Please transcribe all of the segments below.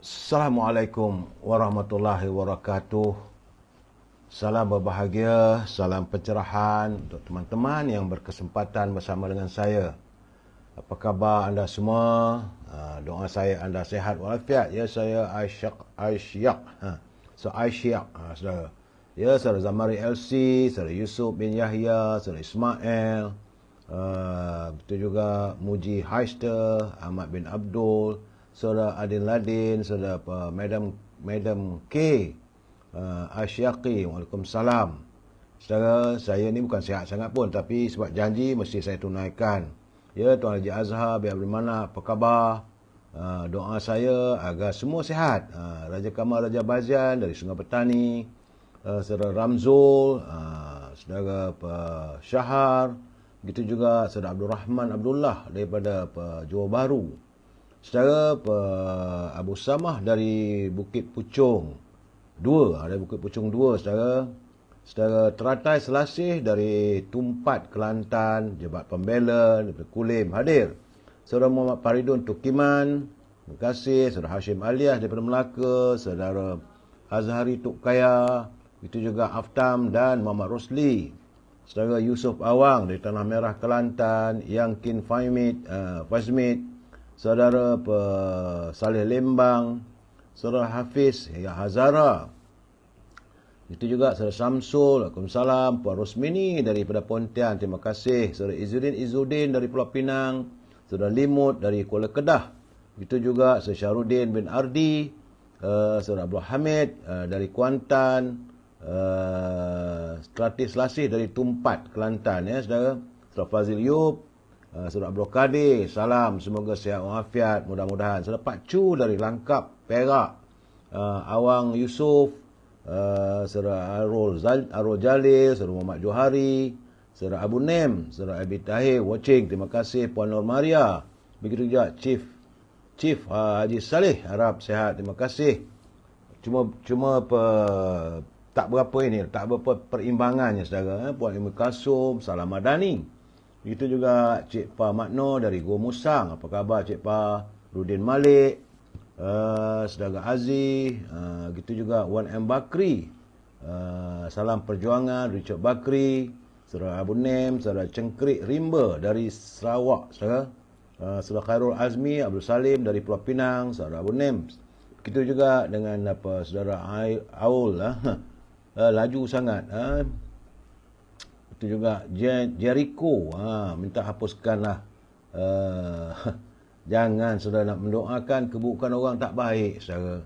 Assalamualaikum warahmatullahi wabarakatuh. Salam berbahagia, salam pencerahan untuk teman-teman yang berkesempatan bersama dengan saya. Apa khabar anda semua? Doa saya anda sihat walafiat. Ya, saya Aisyak. Saudara. Ya, saudara Zamari LC, saudara Yusuf bin Yahya, saudara Ismail. Betul juga Muji Haister, Ahmad bin Abdul, saudara Adin Ladin, saudara Madam K, Asyaki. Waalaikumsalam. Saudara, saya ni bukan sihat sangat pun, tapi sebab janji mesti saya tunaikan. Ya, Tuan Haji Azhar bin Abdul Manap, apa khabar? Doa saya agar semua sihat. Raja Kamal Raja Bazian dari Sungai Petani, saudara Ramzul, saudara Syahar, begitu juga saudara Abdul Rahman Abdullah daripada Johor Bahru, saudara Abu Samah dari Bukit Puchong 2, dari Bukit Puchong 2, saudara Teratai Selasih dari Tumpat Kelantan, Jebat Pembela daripada Kulim hadir, saudara Muhammad Faridun Tukiman, terima kasih, saudara Hashim Alias daripada Melaka, saudara Azhari Tuk Kaya, begitu juga Aftam dan Muhammad Rosli, saudara Yusuf Awang dari Tanah Merah Kelantan, Yangkin Fazmid, saudara Saleh Lembang, saudara Hafiz Hazara, itu juga saudara Samsul, Waalaikumsalam, Puan Rosmini daripada Pontian, terima kasih, saudara Izzuddin dari Pulau Pinang, saudara Limut dari Kuala Kedah, itu juga saudara Syarudin bin Ardi, saudara Abdul Hamid dari Kuantan, Stratis Lasih dari Tumpat Kelantan, ya saudara Fazil Yub, saudara Abdul Qadir, salam, semoga sihat walafiat, mudah-mudahan. Saudara Pak Chu dari Langkap Perak, Awang Yusuf, saudara Arul Jalil, saudara Muhammad Johari, saudara Abu Nem, saudara Abi Tahir watching, terima kasih Puan Nur Maria, begitu juga Chief Haji Saleh, harap sihat, terima kasih. Cuma tak berapa perimbangannya, saudara. Puan Ilmu Kasum, Salam Madani. Itu juga Cik Pa Makno dari Gua Musang. Apa khabar Cik Pa? Rudin Malik, saudara Aziz, gitu juga Wan M. Bakri, Salam Perjuangan, Richard Bakri, saudara Abu Nem, saudara Cengkrik Rimba dari Sarawak, saudara. Saudara Khairul Azmi, Abdul Salim dari Pulau Pinang, saudara Abu Nem. Begitu juga dengan saudara Aul, laju sangat. Itu juga Jericho, minta hapuskanlah. Jangan saudara nak mendoakan keburukan orang tak baik, saudara.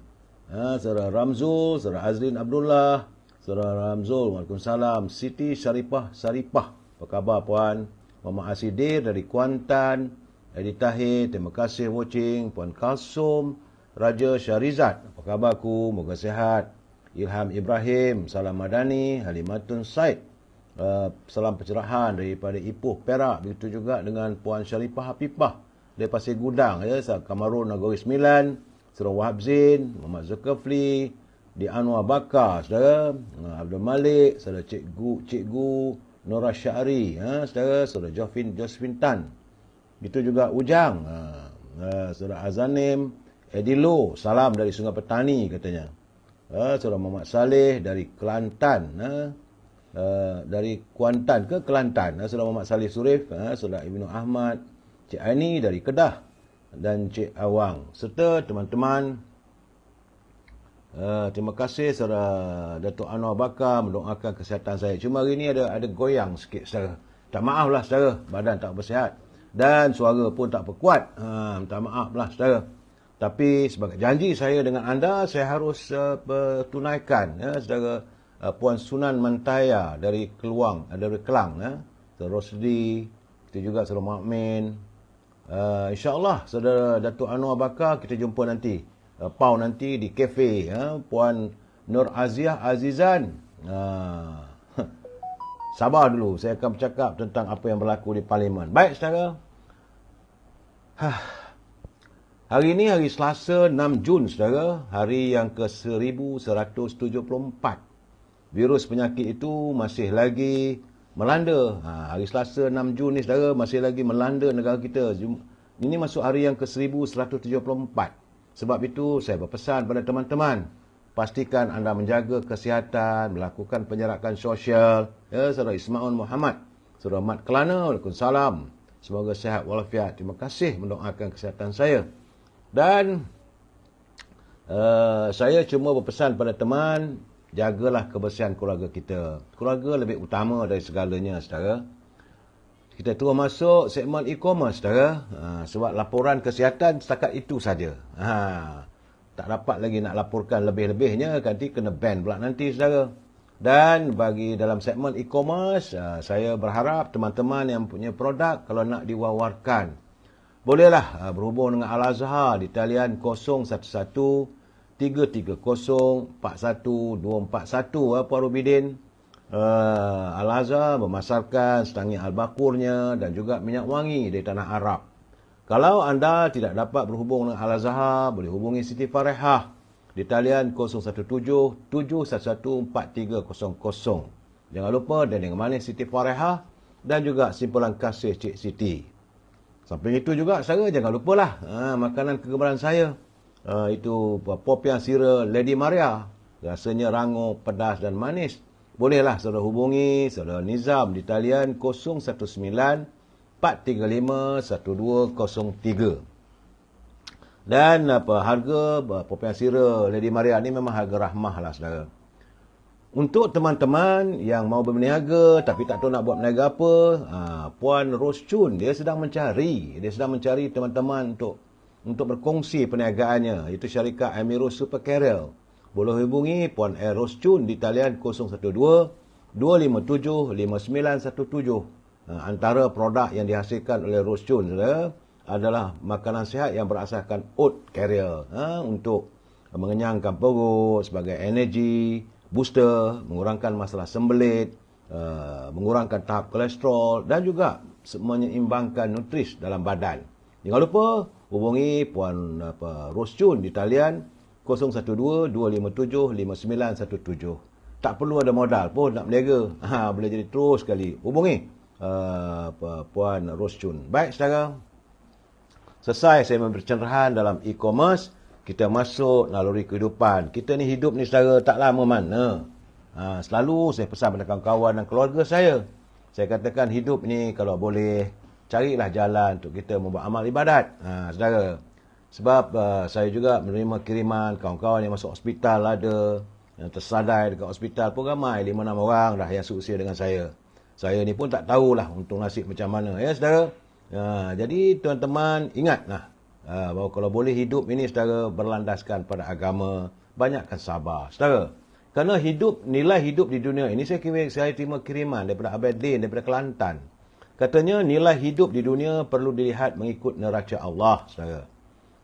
Saudara Ramzul, saudara Azrin Abdullah, saudara Ramzul, Waalaikumsalam. Siti Saripah, apa khabar puan? Muhammad Asidir dari Kuantan, Edi Tahir, terima kasih watching. Puan Kalsum, Raja Syarizat, apa khabarku? Moga sihat. Ilham Ibrahim, Salam Madani, Halimatun Said, salam pencerahan daripada Ipoh Perak, begitu juga dengan Puan Syarifah Hafifah dari Pasir Gudang, ya, Kamarun Nagori 9, saudara Wahab Zain, Muhammad Zulkifli di Anwar Bakar, saudara Abdul Malik, saudara Cikgu Nora Syari, saudara Josephine Tan, begitu juga Ujang, saudara Azanim Edilo, salam dari Sungai Petani katanya. Saudara Muhammad Saleh dari Kelantan, dari Kuantan ke Kelantan, saudara Muhammad Saleh Surif, saudara Ibnu Ahmad, Cik Aini dari Kedah, dan Cik Awang, serta teman-teman. Terima kasih saudara Datuk Anwar Bakar mendoakan kesihatan saya. Cuma hari ni ada goyang sikit, saudara. Tak maaf lah, saudara, badan tak bersihat dan suara pun tak berkuat. Minta maaf lah, saudara. Tapi sebagai janji saya dengan anda, saya harus tunaikan, ya, saudara. Puan Sunan Mantaya dari Kelang, saudara Rosdi, kita juga saudara Muhammad. InsyaAllah saudara Datuk Anwar Bakar, kita jumpa nanti, Pau nanti di kafe, Puan Nur Aziah Azizan. Sabar dulu, saya akan bercakap tentang apa yang berlaku di Parlimen. Baik, saudara. Hari ini hari Selasa 6 Jun, saudara, hari yang ke-1174. Virus penyakit itu masih lagi melanda. Hari Selasa 6 Jun ni, saudara, masih lagi melanda negara kita. Ini masuk hari yang ke-1174. Sebab itu saya berpesan pada teman-teman, pastikan anda menjaga kesihatan, melakukan penjarakan sosial. Ya, saudara Ismail Muhammad, saudara Mat Kelana, Waalaikumsalam. Semoga sihat walafiat. Terima kasih mendoakan kesihatan saya. Dan saya cuma berpesan pada teman, jagalah kebersihan keluarga kita. Keluarga lebih utama dari segalanya, saudara. Kita terus masuk segmen e-commerce, saudara. Sebab laporan kesihatan setakat itu saja. Tak dapat lagi nak laporkan lebih-lebihnya, nanti kena ban pula nanti, saudara. Dan bagi dalam segmen e-commerce, saya berharap teman-teman yang punya produk, kalau nak diwawarkan, bolehlah berhubung dengan Al-Azhar di talian 011 330 41241 Puan Rubidin. Al-Azhar memasarkan setangi al-bakurnya dan juga minyak wangi dari tanah Arab. Kalau anda tidak dapat berhubung dengan Al-Azhar, boleh hubungi Siti Farehah di talian 017 711 4300. Jangan lupa dan dengan manis Siti Farehah dan juga simpulan kasih Cik Siti. Samping itu juga, saya jangan lupalah makanan kegemaran saya. Itu popiah sira Lady Maria. Rasanya rangup, pedas dan manis. Bolehlah saudara hubungi saudara Nizam di talian 019 435 1203. Dan harga popiah sira Lady Maria ni memang harga rahmah lah, saudara. Untuk teman-teman yang mau berniaga tapi tak tahu nak buat berniaga apa, Puan Rose Chun, dia sedang mencari teman-teman untuk berkongsi perniagaannya. Itu syarikat Amirus Super Carrier. Boleh hubungi Puan Rose Chun di talian 012 257 5917. Antara produk yang dihasilkan oleh Rose Chun adalah makanan sihat yang berasaskan oat carrier, untuk mengenyangkan perut, sebagai energi booster, mengurangkan masalah sembelit, mengurangkan tahap kolesterol dan juga menyeimbangkan nutris dalam badan. Jangan lupa hubungi Puan Rose Chun di talian 012 257 5917. Tak perlu ada modal pun nak berniaga. Boleh jadi terus sekali. Hubungi Puan Rose Chun. Baik, saudara. Selesai saya memberi pencerahan dalam e-commerce, kita masuk naluri kehidupan. Kita ni hidup ni, saudara, tak lama mana. Selalu saya pesan pada kawan-kawan dan keluarga saya. Saya katakan hidup ni kalau boleh, carilah jalan untuk kita membuat amal ibadat, saudara. Sebab saya juga menerima kiriman kawan-kawan yang masuk hospital ada, yang tersadai dekat hospital pun ramai, 5-6 orang dah yang seusia dengan saya. Saya ni pun tak tahulah untung nasib macam mana, ya saudara. Jadi tuan-teman ingatlah bahawa kalau boleh hidup ini, saudara, berlandaskan pada agama, banyakkan sabar, saudara. Kerana nilai hidup di dunia ini, saya terima kiriman daripada Abedin, daripada Kelantan. Katanya nilai hidup di dunia perlu dilihat mengikut neraca Allah, saudara.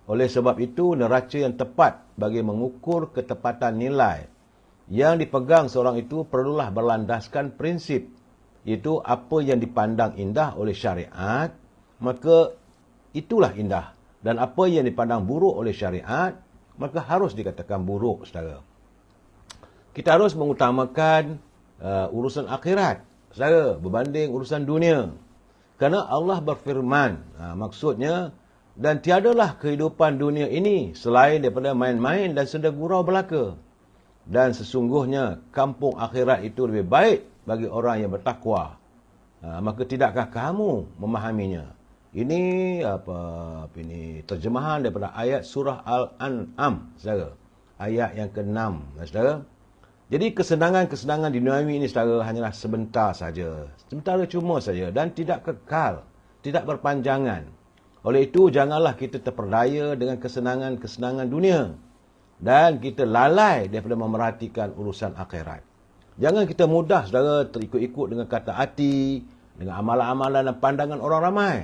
Oleh sebab itu, neraca yang tepat bagi mengukur ketepatan nilai yang dipegang seorang itu perlulah berlandaskan prinsip. Iaitu apa yang dipandang indah oleh syariat, maka itulah indah. Dan apa yang dipandang buruk oleh syariat, maka harus dikatakan buruk, saudara. Kita harus mengutamakan urusan akhirat, saudara, berbanding urusan dunia. Kerana Allah berfirman, maksudnya, dan tiadalah kehidupan dunia ini selain daripada main-main dan senda gurau belaka. Dan sesungguhnya kampung akhirat itu lebih baik bagi orang yang bertakwa. Maka tidakkah kamu memahaminya? Ini ini terjemahan daripada ayat surah Al-An'am, saudara. Ayat yang ke-6, saudara. Jadi kesenangan-kesenangan di dunia ini, saudara, hanyalah sebentar saja. Sementara cuma saja dan tidak kekal, tidak berpanjangan. Oleh itu, janganlah kita terperdaya dengan kesenangan-kesenangan dunia dan kita lalai daripada memerhatikan urusan akhirat. Jangan kita mudah, saudara, terikut-ikut dengan kata hati, dengan amalan-amalan dan pandangan orang ramai,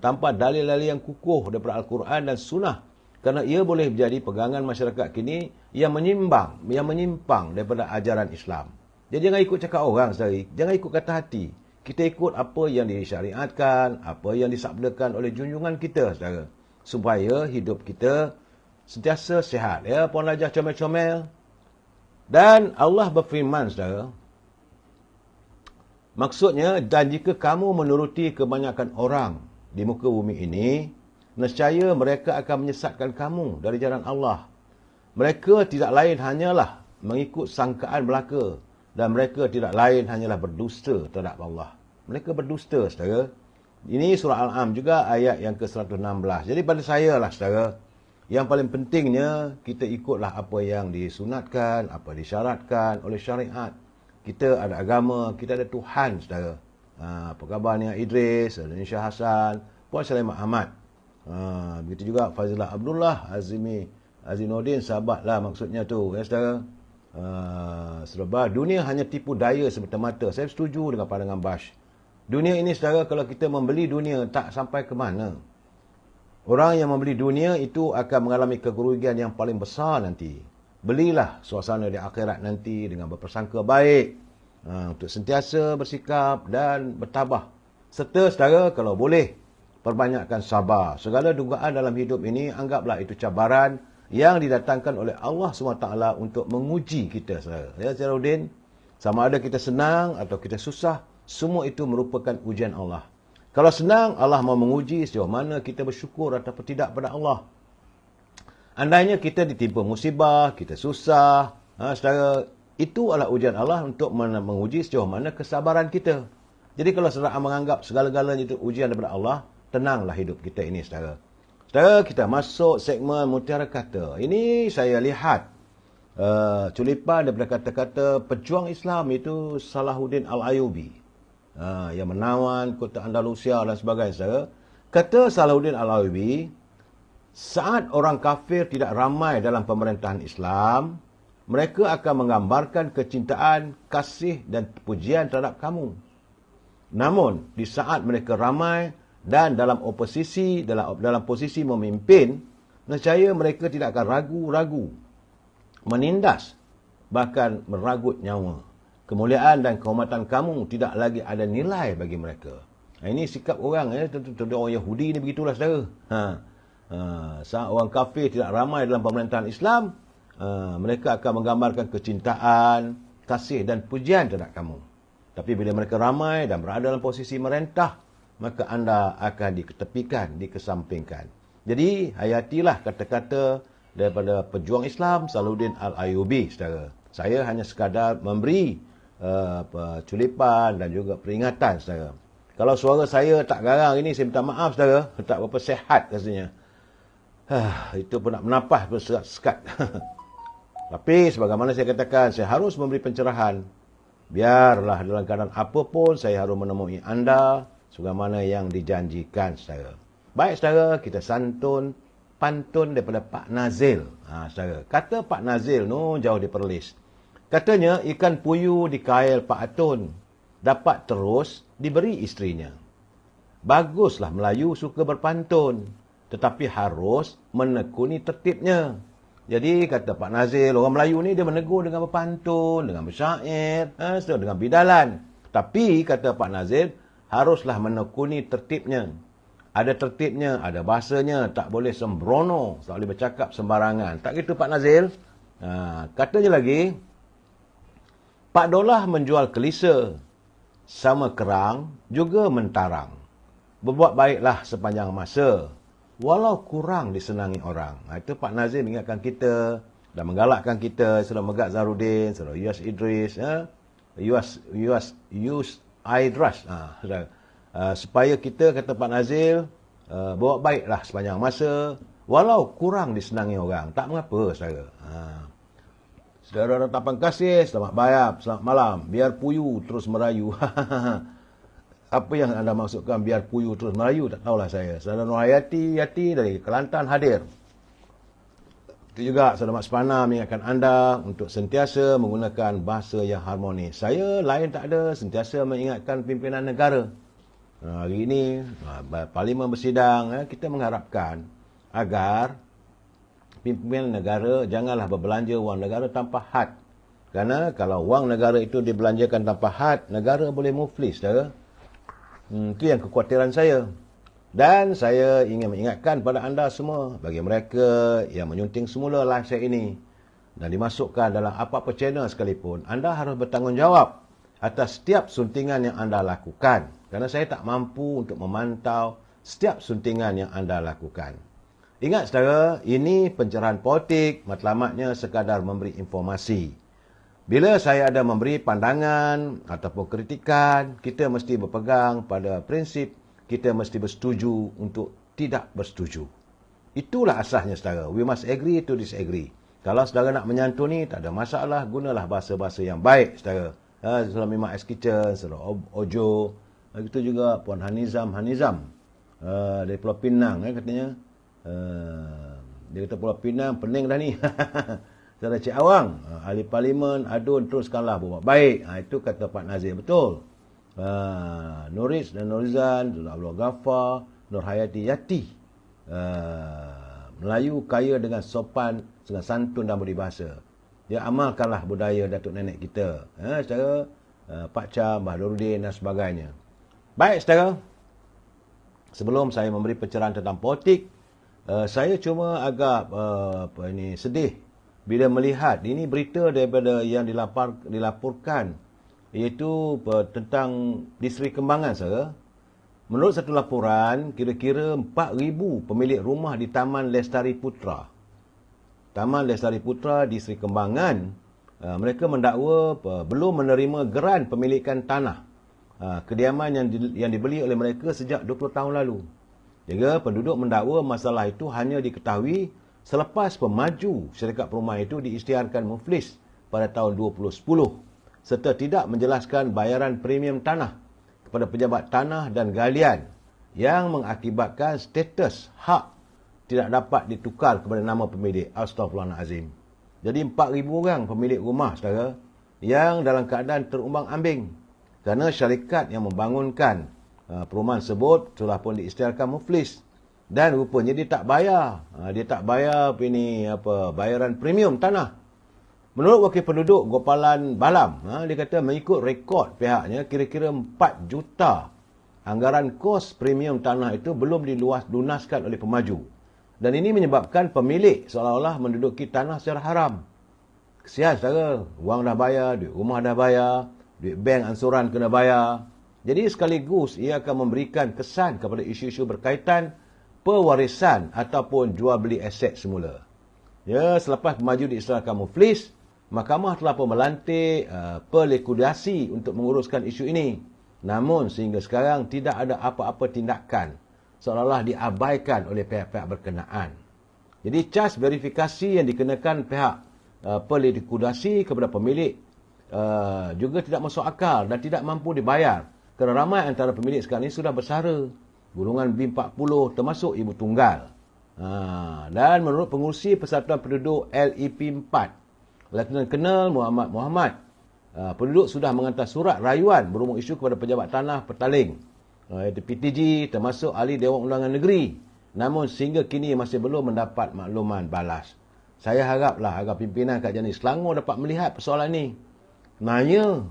tanpa dalil-dalil yang kukuh daripada Al-Quran dan Sunnah. Kerana ia boleh menjadi pegangan masyarakat kini yang menyimpang daripada ajaran Islam. Jadi jangan ikut cakap orang, saudara. Jangan ikut kata hati. Kita ikut apa yang disyariatkan, apa yang disabdakan oleh junjungan kita, saudara. Supaya hidup kita sentiasa sihat. Ya, Puan Rajah comel-comel. Dan Allah berfirman, saudara. Maksudnya, dan jika kamu menuruti kebanyakan orang di muka bumi ini, nescaya mereka akan menyesatkan kamu dari jalan Allah. Mereka tidak lain hanyalah mengikut sangkaan belaka, dan mereka tidak lain hanyalah berdusta terhadap Allah. Mereka berdusta, saudara. Ini surah Al-An'am juga ayat yang ke-116. Jadi pada saya lah, saudara, yang paling pentingnya kita ikutlah apa yang disunatkan, apa disyaratkan oleh syariat. Kita ada agama, kita ada Tuhan, saudara. Apa khabar ni Idris, Indonesia Hasan, Puan Sulaiman Ahmad. Begitu juga Fazilah Abdullah, Azinuddin, sahabat lah maksudnya tu, ya saudara. Sebab dunia hanya tipu daya semata-mata. Saya setuju dengan pandangan Bash. Dunia ini, saudara, kalau kita membeli dunia, tak sampai ke mana. Orang yang membeli dunia itu akan mengalami kerugian yang paling besar nanti. Belilah suasana di akhirat nanti dengan berprasangka baik, untuk sentiasa bersikap dan bertabah. Serta, saudara, kalau boleh, perbanyakkan sabar. Segala dugaan dalam hidup ini, anggaplah itu cabaran yang didatangkan oleh Allah SWT untuk menguji kita, saudara. Ya, Zainuddin, sama ada kita senang atau kita susah, semua itu merupakan ujian Allah. Kalau senang, Allah mau menguji sejauh mana kita bersyukur atau tidak pada Allah. Andainya kita ditimpa musibah, kita susah, saudara, itu adalah ujian Allah untuk menguji sejauh mana kesabaran kita. Jadi kalau saudara menganggap segala-galanya itu ujian daripada Allah, tenanglah hidup kita ini, saudara. Saudara, kita masuk segmen Mutiara Kata. Ini saya lihat culipan daripada kata-kata pejuang Islam itu Salahuddin Al-Ayyubi, yang menawan kota Andalusia dan sebagainya, saudara. Kata Salahuddin Al-Ayyubi, saat orang kafir tidak ramai dalam pemerintahan Islam, mereka akan menggambarkan kecintaan, kasih dan pujian terhadap kamu. Namun, di saat mereka ramai dan dalam oposisi, dalam posisi memimpin, nescaya mereka tidak akan ragu-ragu, menindas, bahkan meragut nyawa. Kemuliaan dan kehormatan kamu tidak lagi ada nilai bagi mereka. Ini sikap orang, tentu orang Yahudi ni begitulah, saudara. Saat orang kafir tidak ramai dalam pemerintahan Islam, mereka akan menggambarkan kecintaan, kasih dan pujian terhadap kamu. Tapi bila mereka ramai dan berada dalam posisi merentah, maka anda akan diketepikan, dikesampingkan. Jadi, hayatilah kata-kata daripada pejuang Islam Salahuddin Al-Ayyubi, saudara. Saya hanya sekadar memberi culipan dan juga peringatan, saudara. Kalau suara saya tak garang ini, saya minta maaf, saudara. Tak berapa sehat rasanya. Itu pun nak menapah bersekat-sekat. Tapi sebagaimana saya katakan, saya harus memberi pencerahan. Biarlah dalam keadaan apapun, saya harus menemui anda sebagaimana yang dijanjikan, saudara. Baik, saudara, kita pantun daripada Pak Nazil. Saudara, kata Pak Nazil no jauh di Perlis. Katanya, ikan puyuh di kail Pak Atun dapat terus diberi isterinya. Baguslah Melayu suka berpantun, tetapi harus menekuni tertibnya. Jadi kata Pak Nazil, orang Melayu ni dia menegur dengan berpantun, dengan bersyair, dengan bidalan. Tapi kata Pak Nazil, haruslah menekuni tertibnya. Ada tertibnya, ada bahasanya, tak boleh sembrono, tak boleh bercakap sembarangan. Tak gitu Pak Nazil. Katanya lagi, Pak Dolah menjual kelisa, sama kerang juga mentarang. Berbuat baiklah sepanjang masa, walau kurang disenangi orang. Itu Pak Nazir mengingatkan kita dan menggalakkan kita, Saudara Megat Zainuddin, Saudara Yus Idris, Yus Idris, supaya kita, kata Pak Nazir, bawa baiklah sepanjang masa, walau kurang disenangi orang. Tak mengapa, saudara. Saudara ratapan kasih, selamat bayap, selamat malam. Biar puyuh terus merayu. Apa yang anda maksudkan biar puyuh terus merayu? Tak tahulah saya. Saudara Nurhayati dari Kelantan hadir. Itu juga Saudara Mat Sepana mengingatkan anda untuk sentiasa menggunakan bahasa yang harmonis. Saya lain tak ada, sentiasa mengingatkan pimpinan negara. Hari ini, Parlimen bersidang, kita mengharapkan agar pimpinan negara janganlah berbelanja wang negara tanpa had. Kerana kalau wang negara itu dibelanjakan tanpa had, negara boleh muflis, saudara. Itu yang kekhawatiran saya. Dan saya ingin mengingatkan pada anda semua, bagi mereka yang menyunting semula live saya ini dan dimasukkan dalam apa-apa channel sekalipun, anda harus bertanggungjawab atas setiap suntingan yang anda lakukan. Kerana saya tak mampu untuk memantau setiap suntingan yang anda lakukan. Ingat saudara, ini pencerahan politik, matlamatnya sekadar memberi informasi. Bila saya ada memberi pandangan ataupun kritikan, kita mesti berpegang pada prinsip kita mesti bersetuju untuk tidak bersetuju. Itulah asasnya saudara. We must agree to disagree. Kalau saudara nak menyantuni, tak ada masalah, gunalah bahasa-bahasa yang baik saudara. Saudara Mimah S Kitchen, saudara Ojo, begitu juga Puan Hanizam dari Pulau Pinang katanya. Dia kata Pulau Pinang pening dah ni. Saudara Cik Awang, ahli parlimen, adun teruskanlah buat baik. Itu kata Pak Nazir, betul. Nuriz dan Nurizan, Abdul Ghaffar, Nur Hayati Yati. Melayu kaya dengan sopan, dengan santun dan budi bahasa. Dia amalkanlah budaya datuk nenek kita. Secara Pak Cham, Baharudin dan sebagainya. Baik, saudara. Sebelum saya memberi pencerahan tentang politik, saya cuma agak sedih bila melihat ini berita daripada yang dilaporkan, iaitu tentang di Seri Kembangan, saudara. Menurut satu laporan, kira-kira 4,000 pemilik rumah di Taman Lestari Putra. Taman Lestari Putra di Seri Kembangan, mereka mendakwa belum menerima geran pemilikan tanah kediaman yang dibeli oleh mereka sejak 20 tahun lalu. Juga penduduk mendakwa masalah itu hanya diketahui selepas pemaju syarikat perumahan itu diisytiharkan muflis pada tahun 2010 serta tidak menjelaskan bayaran premium tanah kepada pejabat tanah dan galian yang mengakibatkan status hak tidak dapat ditukar kepada nama pemilik. Astaghfirullahalazim. Jadi 4,000 orang pemilik rumah saudara yang dalam keadaan terumbang-ambing kerana syarikat yang membangunkan perumahan tersebut telah pun diisytiharkan muflis dan rupanya dia tak bayar. Dia tak bayar bayaran premium tanah. Menurut wakil penduduk Gopalan Balam, dia kata mengikut rekod pihaknya kira-kira 4 juta anggaran kos premium tanah itu belum dilunaskan oleh pemaju. Dan ini menyebabkan pemilik seolah-olah menduduki tanah secara haram. Kesian saudara, wang dah bayar, duit rumah dah bayar, duit bank ansuran kena bayar. Jadi sekaligus ia akan memberikan kesan kepada isu-isu berkaitan pewarisan ataupun jual beli aset semula. Ya, selepas pemaju diisytiharkan muflis, mahkamah telah pun melantik pelikuidasi untuk menguruskan isu ini. Namun sehingga sekarang tidak ada apa-apa tindakan, seolah-olah diabaikan oleh pihak-pihak berkenaan. Jadi cas verifikasi yang dikenakan pihak pelikuidasi kepada pemilik juga tidak masuk akal dan tidak mampu dibayar. Kerana ramai antara pemilik sekarang ini sudah bersara. Golongan B40 termasuk ibu tunggal. Dan menurut pengurusi Persatuan Penduduk LEP 4, Lieutenant Colonel Muhammad, penduduk sudah menghantar surat rayuan berhubung isu kepada pejabat tanah Petaling, iaitu PTG, termasuk ahli Dewan Undangan Negeri. Namun sehingga kini masih belum mendapat makluman balas. Saya haraplah agar pimpinan Kerajaan Selangor dapat melihat persoalan ini. Nanya,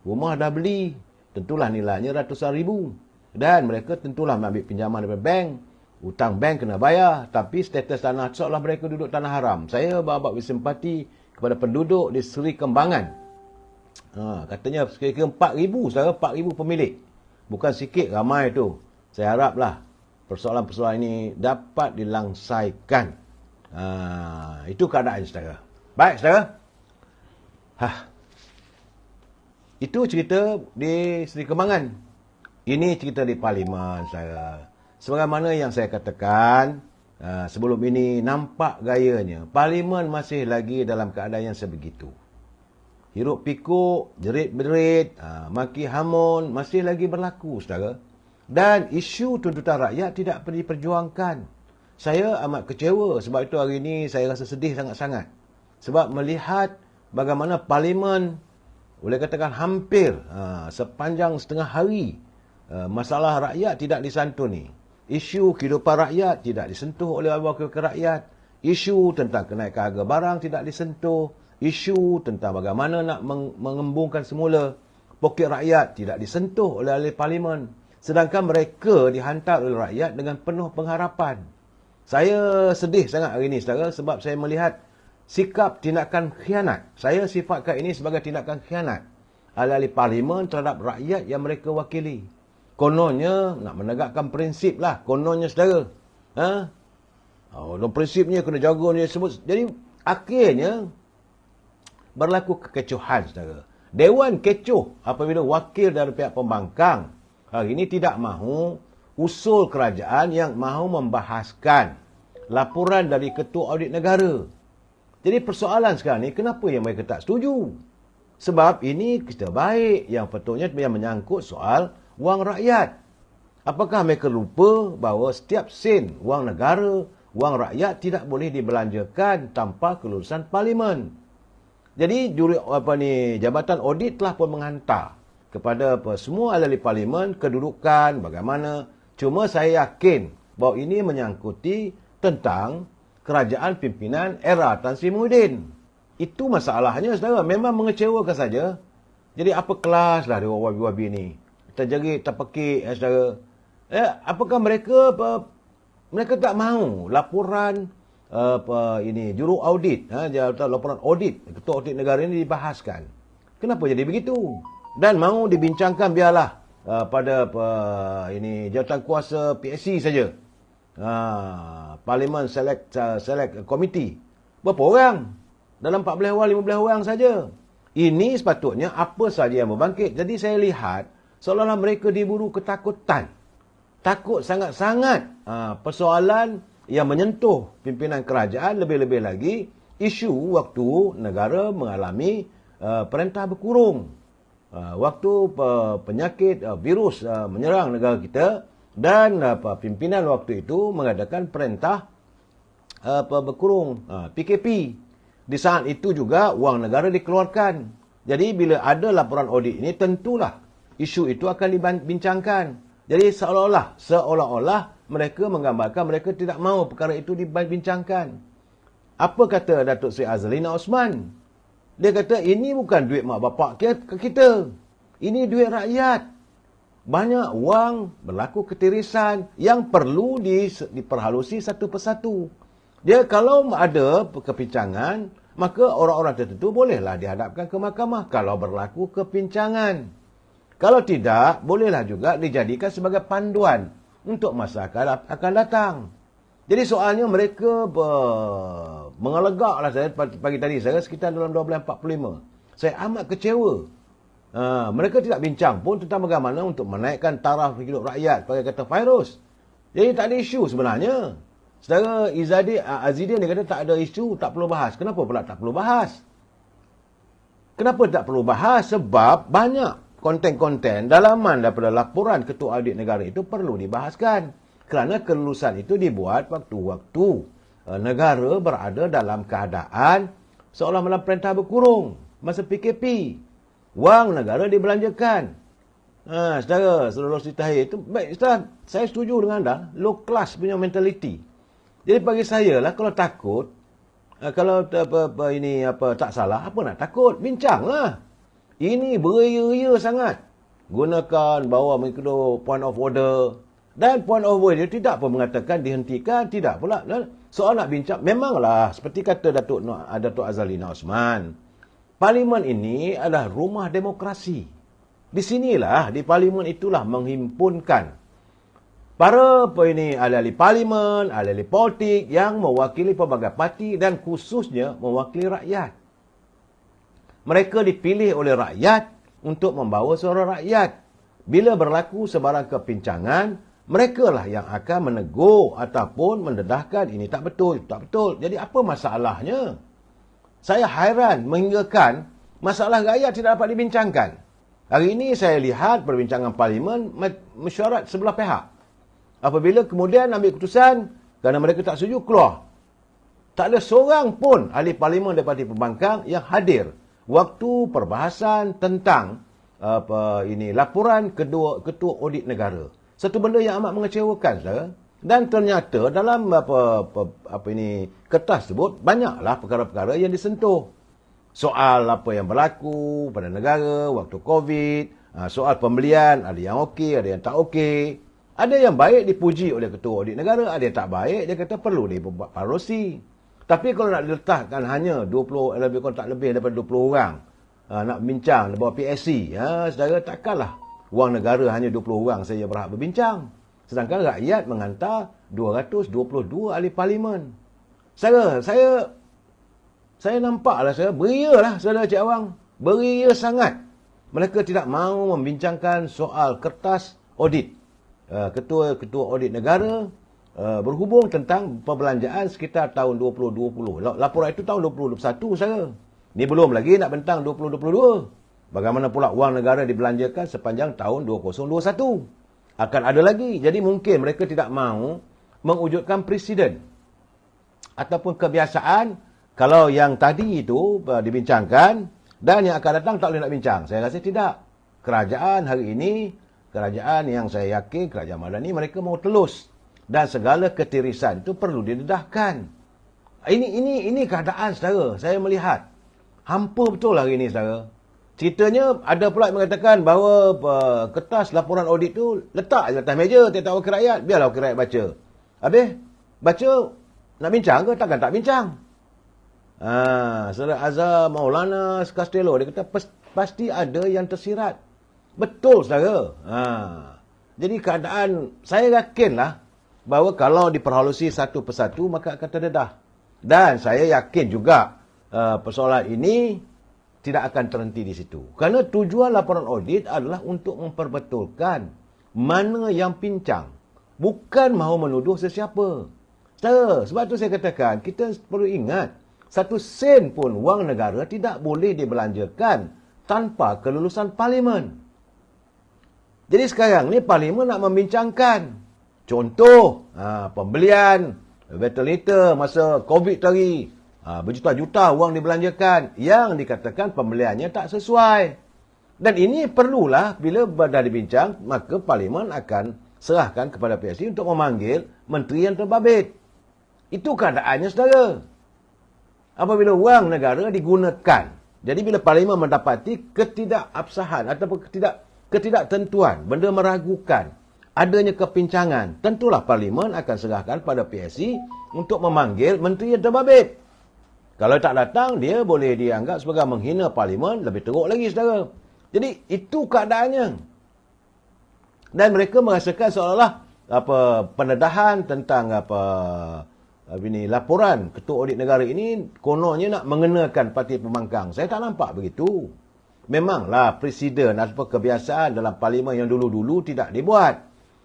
rumah dah beli, tentulah nilainya ratusan ribu. Dan mereka tentulah mengambil pinjaman daripada bank. Hutang bank kena bayar. Tapi status tanah seolah mereka duduk tanah haram. Saya berbab bersimpati kepada penduduk di Seri Kembangan. Katanya kira-kira 4,000, saudara, 4,000 pemilik. Bukan sikit, ramai tu. Saya haraplah persoalan-persoalan ini dapat dilangsaikan. Itu keadaan saudara. Baik saudara. Itu cerita di Seri Kembangan. Ini cerita di Parlimen saudara. Sebagaimana yang saya katakan sebelum ini, nampak gayanya Parlimen masih lagi dalam keadaan yang sebegitu. Hiruk pikuk, jerit-berit, maki hamun masih lagi berlaku saudara. Dan isu tuntutan rakyat tidak pernah diperjuangkan. Saya amat kecewa sebab itu hari ini saya rasa sedih sangat-sangat. Sebab melihat bagaimana Parlimen boleh katakan hampir sepanjang setengah hari masalah rakyat tidak disantuni. Isu kehidupan rakyat tidak disentuh oleh wakil-wakil rakyat. Isu tentang kenaikan harga barang tidak disentuh. Isu tentang bagaimana nak mengembungkan semula poket rakyat tidak disentuh oleh ahli Parlimen. Sedangkan mereka dihantar oleh rakyat dengan penuh pengharapan. Saya sedih sangat hari ini saudara sebab saya melihat sikap tindakan khianat. Saya sifatkan ini sebagai tindakan khianat ahli-ahli Parlimen terhadap rakyat yang mereka wakili. Kononnya nak menegakkan prinsip lah. Kononnya saudara. Prinsipnya kena jaga ni sebut. Jadi akhirnya berlaku kekecohan saudara. Dewan kecoh apabila wakil dari pihak pembangkang hari ini tidak mahu usul kerajaan yang mahu membahaskan laporan dari Ketua Audit Negara. Jadi persoalan sekarang ni, kenapa yang mereka tak setuju? Sebab ini kita baik yang patutnya yang menyangkut soal wang rakyat. Apakah mereka lupa bahawa setiap sen wang negara, wang rakyat tidak boleh dibelanjakan tanpa kelulusan Parlimen? Jadi Jabatan Audit telah pun menghantar kepada semua ahli Parlimen kedudukan bagaimana. Cuma saya yakin bahawa ini menyangkuti tentang kerajaan pimpinan era Tan Sri Muhyiddin. Itu masalahnya saudara, memang mengecewakan saja. Jadi apa kelas lah dia wabi-wabi ni. Terjerit, terpekik saudara. Apakah mereka tak mahu laporan juru audit, laporan audit Ketua Audit Negara ini dibahaskan? Kenapa jadi begitu? Dan mahu dibincangkan biarlah pada jawatan kuasa PSC saja. Parlimen Select Committee. Berapa orang? Dalam 14 orang, 15 orang saja. Ini sepatutnya apa saja yang berbangkit. Jadi saya lihat seolah-olah mereka diburu ketakutan. Takut sangat-sangat persoalan yang menyentuh pimpinan kerajaan, lebih-lebih lagi isu waktu negara mengalami perintah berkurung. Waktu penyakit virus menyerang negara kita dan pimpinan waktu itu mengadakan perintah berkurung, PKP. Di saat itu juga wang negara dikeluarkan. Jadi bila ada laporan audit ini, tentulah isu itu akan dibincangkan. Jadi seolah-olah mereka menggambarkan mereka tidak mahu perkara itu dibincangkan. Apa kata Datuk Seri Azalina Osman? Dia kata ini bukan duit mak bapak kita. Ini duit rakyat. Banyak wang berlaku ketirisan yang perlu diperhalusi satu persatu. Dia kalau ada kepincangan, maka orang-orang tertentu bolehlah dihadapkan ke mahkamah kalau berlaku kepincangan. Kalau tidak, bolehlah juga dijadikan sebagai panduan untuk masa akan datang. Jadi soalnya mereka mengelegaklah saya pagi tadi, saya sekitar dalam 12.45. Saya amat kecewa. Mereka tidak bincang pun tentang bagaimana untuk menaikkan taraf hidup rakyat, pakai kata virus. Jadi tak ada isu sebenarnya. Saudara Azidin dia kata tak ada isu, tak perlu bahas. Kenapa pula tak perlu bahas? Kenapa tak perlu bahas? Sebab banyak konten-konten dalaman daripada laporan Ketua Audit Negara itu perlu dibahaskan. Kerana kelulusan itu dibuat waktu-waktu negara berada dalam keadaan seolah dalam perintah berkurung. Masa PKP, wang negara dibelanjakan. Saudara Sri Tahir itu, baik Ustaz, saya setuju dengan anda, low class punya mentality. Jadi bagi saya lah, kalau takut, kalau tak salah, apa nak takut? Bincanglah. Ini beria-ria sangat. Gunakan bawa mengikuti point of order. Dan point of order tidak pun mengatakan dihentikan, tidak pula. Soal nak bincang, memanglah seperti kata Datuk Azalina Osman, Parlimen ini adalah rumah demokrasi. Di sinilah, di Parlimen itulah menghimpunkan para ahli-ahli Parlimen, ahli-ahli politik yang mewakili pelbagai parti dan khususnya mewakili rakyat. Mereka dipilih oleh rakyat untuk membawa suara rakyat. Bila berlaku sebarang kepincangan, merekalah yang akan menegur ataupun mendedahkan ini tak betul, tak betul. Jadi apa masalahnya? Saya hairan menghinggakan masalah rakyat tidak dapat dibincangkan. Hari ini saya lihat perbincangan Parlimen mesyuarat sebelah pihak. Apabila kemudian ambil keputusan, kerana mereka tak setuju, keluar. Tak ada seorang pun ahli Parlimen daripada Pembangkang yang hadir waktu perbahasan tentang laporan Ketua Audit Negara. Satu benda yang amat mengecewakan, saudara. Dan ternyata dalam kertas tersebut banyaklah perkara-perkara yang disentuh. Soal apa yang berlaku pada negara waktu Covid, soal pembelian, ada yang okey, ada yang tak okey. Ada yang baik dipuji oleh Ketua Audit Negara, ada yang tak baik dia kata perlu diparusi. Tapi kalau nak diletakkan hanya 20, lebih kurang tak lebih daripada 20 orang nak bincang di bawah PSC, saudara, takkanlah wang negara hanya 20 orang saja berhak berbincang. Sedangkan rakyat menghantar 222 ahli parlimen. Saya nampaklah, saya berialah saudara Cik Awang. Beria sangat. Mereka tidak mahu membincangkan soal kertas audit. Ketua audit negara berhubung tentang perbelanjaan sekitar tahun 2020. Laporan itu tahun 2021 saya. Ni belum lagi nak bentang 2022. Bagaimana pula wang negara dibelanjakan sepanjang tahun 2021. Akan ada lagi. Jadi mungkin mereka tidak mahu mewujudkan presiden ataupun kebiasaan kalau yang tadi itu dibincangkan dan yang akan datang tak boleh nak bincang. Saya rasa tidak. Kerajaan hari ini, kerajaan yang saya yakin, kerajaan Madani, mereka mahu telus. Dan segala ketirisan itu perlu didedahkan. Ini keadaan, saudara. Saya melihat. Hampa betul hari ini, saudara. Ceritanya, ada pula yang mengatakan bahawa kertas laporan audit tu letak di atas meja, tiap-tiap wakil rakyat. Biarlah wakil rakyat baca. Habis, baca, nak bincang ke? Takkan tak bincang. Saudara Azhar Maulana Castello, dia kata pasti ada yang tersirat. Betul, saudara. Jadi keadaan, saya yakinlah bahawa kalau diperhalusi satu persatu, maka akan terdedah. Dan saya yakin juga persoalan ini tidak akan terhenti di situ. Kerana tujuan laporan audit adalah untuk memperbetulkan mana yang pincang. Bukan mahu menuduh sesiapa. Sebab itu saya katakan, kita perlu ingat, 1 sen pun wang negara tidak boleh dibelanjakan tanpa kelulusan parlimen. Jadi sekarang ni parlimen nak membincangkan. Contoh, pembelian ventilator masa COVID tadi. Berjuta-juta wang dibelanjakan yang dikatakan pembeliannya tak sesuai. Dan ini perlulah bila dah dibincang, maka parlimen akan serahkan kepada PSC untuk memanggil menteri yang terbabit. Itu keadaannya, saudara. Apabila wang negara digunakan. Jadi bila parlimen mendapati ketidakabsahan ataupun ketidaktentuan, benda meragukan adanya kepincangan, tentulah parlimen akan serahkan pada PSC untuk memanggil menteri yang terbabit. Kalau tak datang, dia boleh dianggap sebagai menghina parlimen, lebih teruk lagi, saudara. Jadi, itu keadaannya. Dan mereka merasakan seolah-olah pendedahan tentang laporan Ketua Audit Negara ini kononnya nak mengenakan parti pembangkang. Saya tak nampak begitu. Memanglah presiden atau kebiasaan dalam parlimen yang dulu-dulu tidak dibuat.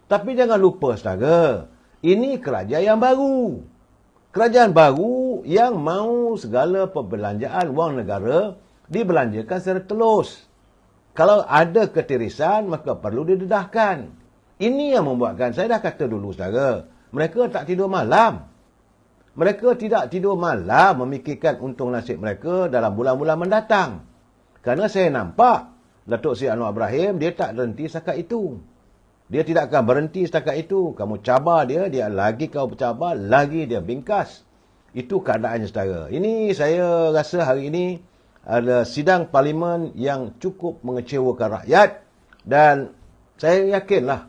Tapi jangan lupa, saudara, ini kerajaan yang baru. Kerajaan baru yang mahu segala perbelanjaan wang negara dibelanjakan secara telus. Kalau ada ketirisan, maka perlu didedahkan. Ini yang membuatkan, saya dah kata dulu, saudara, mereka tak tidur malam. Mereka tidak tidur malam memikirkan untung nasib mereka dalam bulan-bulan mendatang. Kerana saya nampak, Datuk Seri Anwar Ibrahim, dia tak berhenti setakat itu. Dia tidak akan berhenti setakat itu. Kamu cabar dia lagi kau bercabar, lagi dia bingkas. Itu keadaannya, saudara. Ini saya rasa hari ini ada sidang parlimen yang cukup mengecewakan rakyat. Dan saya yakinlah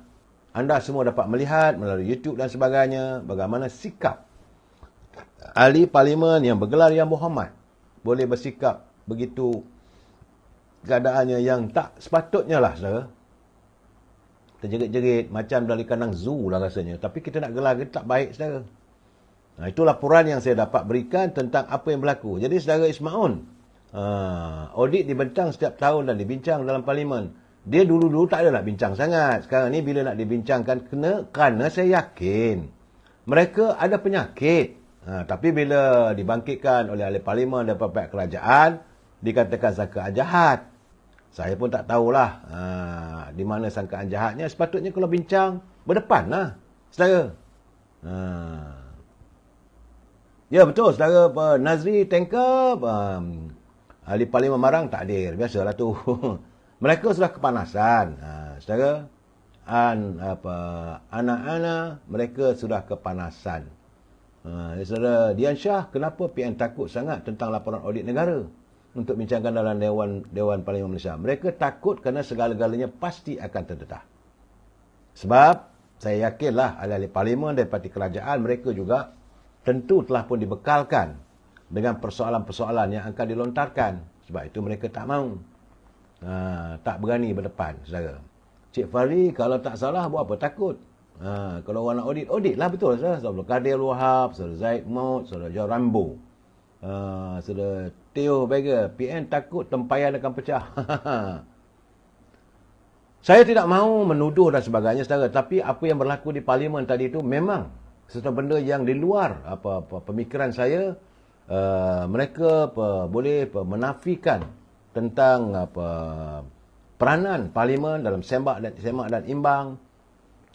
anda semua dapat melihat melalui YouTube dan sebagainya bagaimana sikap ahli parlimen yang bergelar Yang Berhormat boleh bersikap begitu keadaannya yang tak sepatutnya lah, saudara. Terjerit-jerit macam dari kandang zoo lah rasanya. Tapi kita nak gelar, tak baik, saudara. Itu laporan yang saya dapat berikan tentang apa yang berlaku. Jadi, saudara Ismaun, audit dibentang setiap tahun dan dibincang dalam parlimen. Dia dulu-dulu tak ada nak bincang sangat. Sekarang ni bila nak dibincangkan, kerana saya yakin mereka ada penyakit. Tapi bila dibangkitkan oleh ahli parlimen daripada pihak kerajaan, dikatakan sangkaan jahat. Saya pun tak tahulah di mana sangkaan jahatnya. Sepatutnya kalau bincang, berdepan lah, saudara. Ya betul, saudara Nazri Tanker, ahli parlimen Marang tak hadir. Biasalah tu. Mereka sudah kepanasan. Saudara, anak-anak mereka sudah kepanasan. Saudara Dian Shah, kenapa PN takut sangat tentang laporan audit negara untuk bincangkan dalam Dewan Parlimen Malaysia? Mereka takut kerana segala-galanya pasti akan terdedah. Sebab saya yakinlah ahli-ahli parlimen dan parti kerajaan mereka juga tentu telah pun dibekalkan dengan persoalan-persoalan yang akan dilontarkan. Sebab itu mereka tak mahu. Tak berani berdepan, saudara. Cik Fahri kalau tak salah buat apa takut? Kalau orang nak audit lah betul. Saudara Kadir Wahab, Saudara Zaid Maut, Saudara John Rambo, Saudara Theo Vega, PN takut tempayan akan pecah. Saya tidak mahu menuduh dan sebagainya, saudara. Tapi apa yang berlaku di Parlimen tadi itu memang sesuatu benda yang di luar pemikiran saya. Mereka boleh menafikan tentang peranan Parlimen dalam semak dan imbang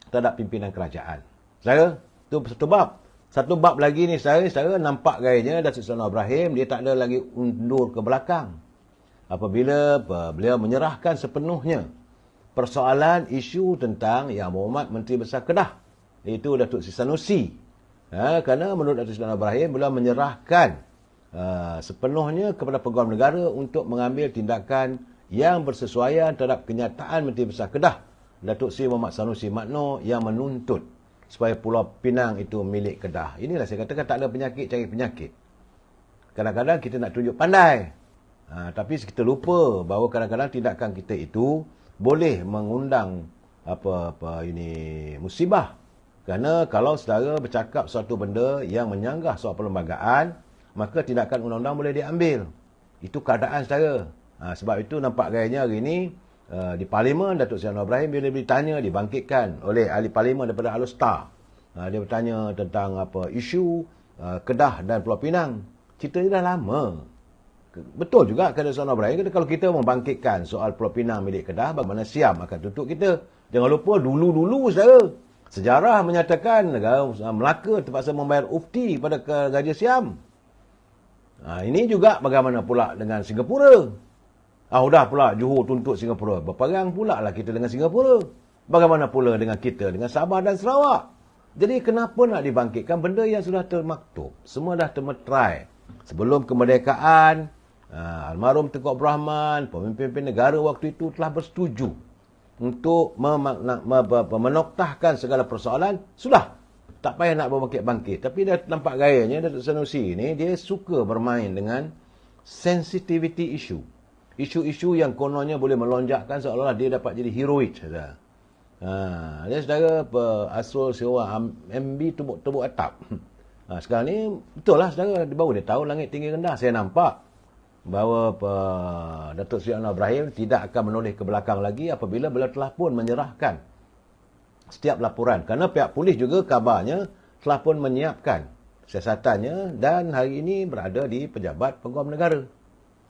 terhadap pimpinan kerajaan. Saya, itu satu bab. Satu bab lagi ni saya nampak gayanya Datuk Seri Anwar Ibrahim, dia tak ada lagi undur ke belakang. Apabila beliau menyerahkan sepenuhnya persoalan isu tentang Yang Berhormat Menteri Besar Kedah, iaitu Datuk Seri Sanusi. Kerana menurut Datuk Seri Anwar Ibrahim, beliau menyerahkan sepenuhnya kepada Peguam Negara untuk mengambil tindakan yang bersesuaian terhadap kenyataan Menteri Besar Kedah, Datuk Seri Mohamad Sanusi Makno, yang menuntut supaya Pulau Pinang itu milik Kedah. Inilah saya katakan, tak ada penyakit cari penyakit. Kadang-kadang kita nak tunjuk pandai. Tapi kita lupa bahawa kadang-kadang tindakan kita itu boleh mengundang musibah. Kerana kalau saudara bercakap suatu benda yang menyanggah soal perlembagaan, maka tindakan undang-undang boleh diambil. Itu keadaan saudara. Sebab itu nampak gayanya hari ini di Parlimen, Datuk Seri Anwar Ibrahim bila ditanya, dibangkitkan oleh ahli Parlimen daripada Alustar. Dia bertanya tentang isu Kedah dan Pulau Pinang. Cerita ni dah lama. Betul juga kata Datuk Seri Anwar Ibrahim, kalau kita membangkitkan soal Pulau Pinang milik Kedah, bagaimana Siam akan tutup kita. Jangan lupa dulu-dulu saudara, sejarah menyatakan negara Melaka terpaksa membayar ufti pada Raja Siam. Ini juga bagaimana pula dengan Singapura. Dah pula Johor tuntut Singapura. Berperang pula lah kita dengan Singapura. Bagaimana pula dengan kita, dengan Sabah dan Sarawak. Jadi kenapa nak dibangkitkan benda yang sudah termaktub? Semua dah termeterai. Sebelum kemerdekaan, almarhum Tengku Abdul Rahman, pemimpin negara waktu itu telah bersetuju untuk menoktahkan segala persoalan. Sudah. Tak payah nak berbangkit-bangkit. Tapi dia nampak gayanya Datuk Sanusi ni, dia suka bermain dengan sensitivity issue. Isu-isu yang kononnya boleh melonjakkan seolah-olah dia dapat jadi heroik. Dia saudara Asrul Siwa MB tebuk atap. Sekarang ni betul lah saudara, baru dia tahu langit tinggi rendah. Saya nampak bahawa Datuk Seri Anwar Ibrahim tidak akan menoleh ke belakang lagi apabila beliau telah pun menyerahkan setiap laporan. Kerana pihak polis juga kabarnya telah pun menyiapkan siasatannya dan hari ini berada di Pejabat Peguam Negara.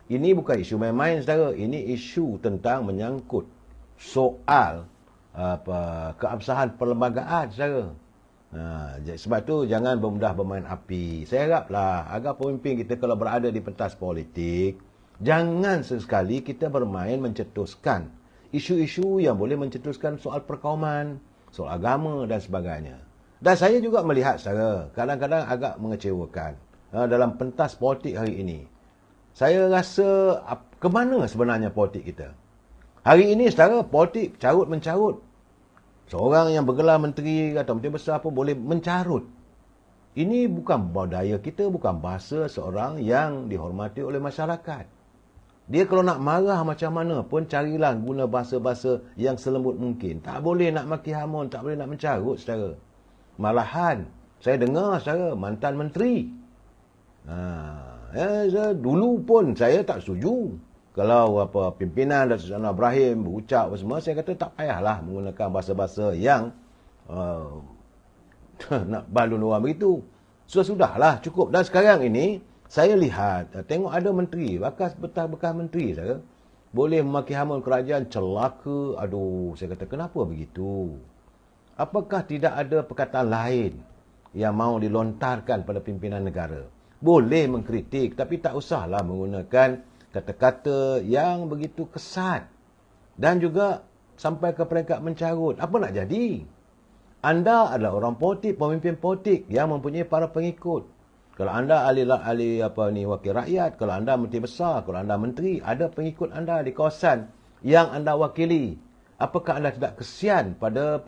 Ini bukan isu main-main saudara, ini isu tentang menyangkut soal keabsahan perlembagaan saudara. Sebab tu jangan bermudah bermain api. Saya haraplah agar pemimpin kita kalau berada di pentas politik, jangan sesekali kita bermain mencetuskan isu-isu yang boleh mencetuskan soal perkauman, soal agama dan sebagainya. Dan saya juga melihat saudara, kadang-kadang agak mengecewakan dalam pentas politik hari ini. Saya rasa ke mana sebenarnya politik kita? Hari ini saudara, politik carut-mencarut. Seorang yang bergelar menteri atau menteri besar pun boleh mencarut. Ini bukan budaya kita, bukan bahasa seorang yang dihormati oleh masyarakat. Dia kalau nak marah macam mana pun carilah guna bahasa-bahasa yang selembut mungkin. Tak boleh nak maki hamun, tak boleh nak mencarut saudara. Malahan saya dengar saudara mantan menteri. Dulu pun saya tak setuju. Kalau pimpinan Datuk Seri Anwar Ibrahim berucap semua, saya kata tak payahlah menggunakan bahasa-bahasa yang nak balun orang begitu. Sudahlah, cukup. Dan sekarang ini, saya lihat, tengok ada menteri, bekas menteri saya, boleh memaki hamun kerajaan, celaka. Aduh, saya kata, kenapa begitu? Apakah tidak ada perkataan lain yang mahu dilontarkan pada pimpinan negara? Boleh mengkritik, tapi tak usahlah menggunakan kata-kata yang begitu kesat. Dan juga sampai ke peringkat mencarut. Apa nak jadi? Anda adalah orang politik, pemimpin politik yang mempunyai para pengikut. Kalau anda wakil rakyat, kalau anda menteri besar, kalau anda menteri, ada pengikut anda di kawasan yang anda wakili. Apakah anda tidak kesian pada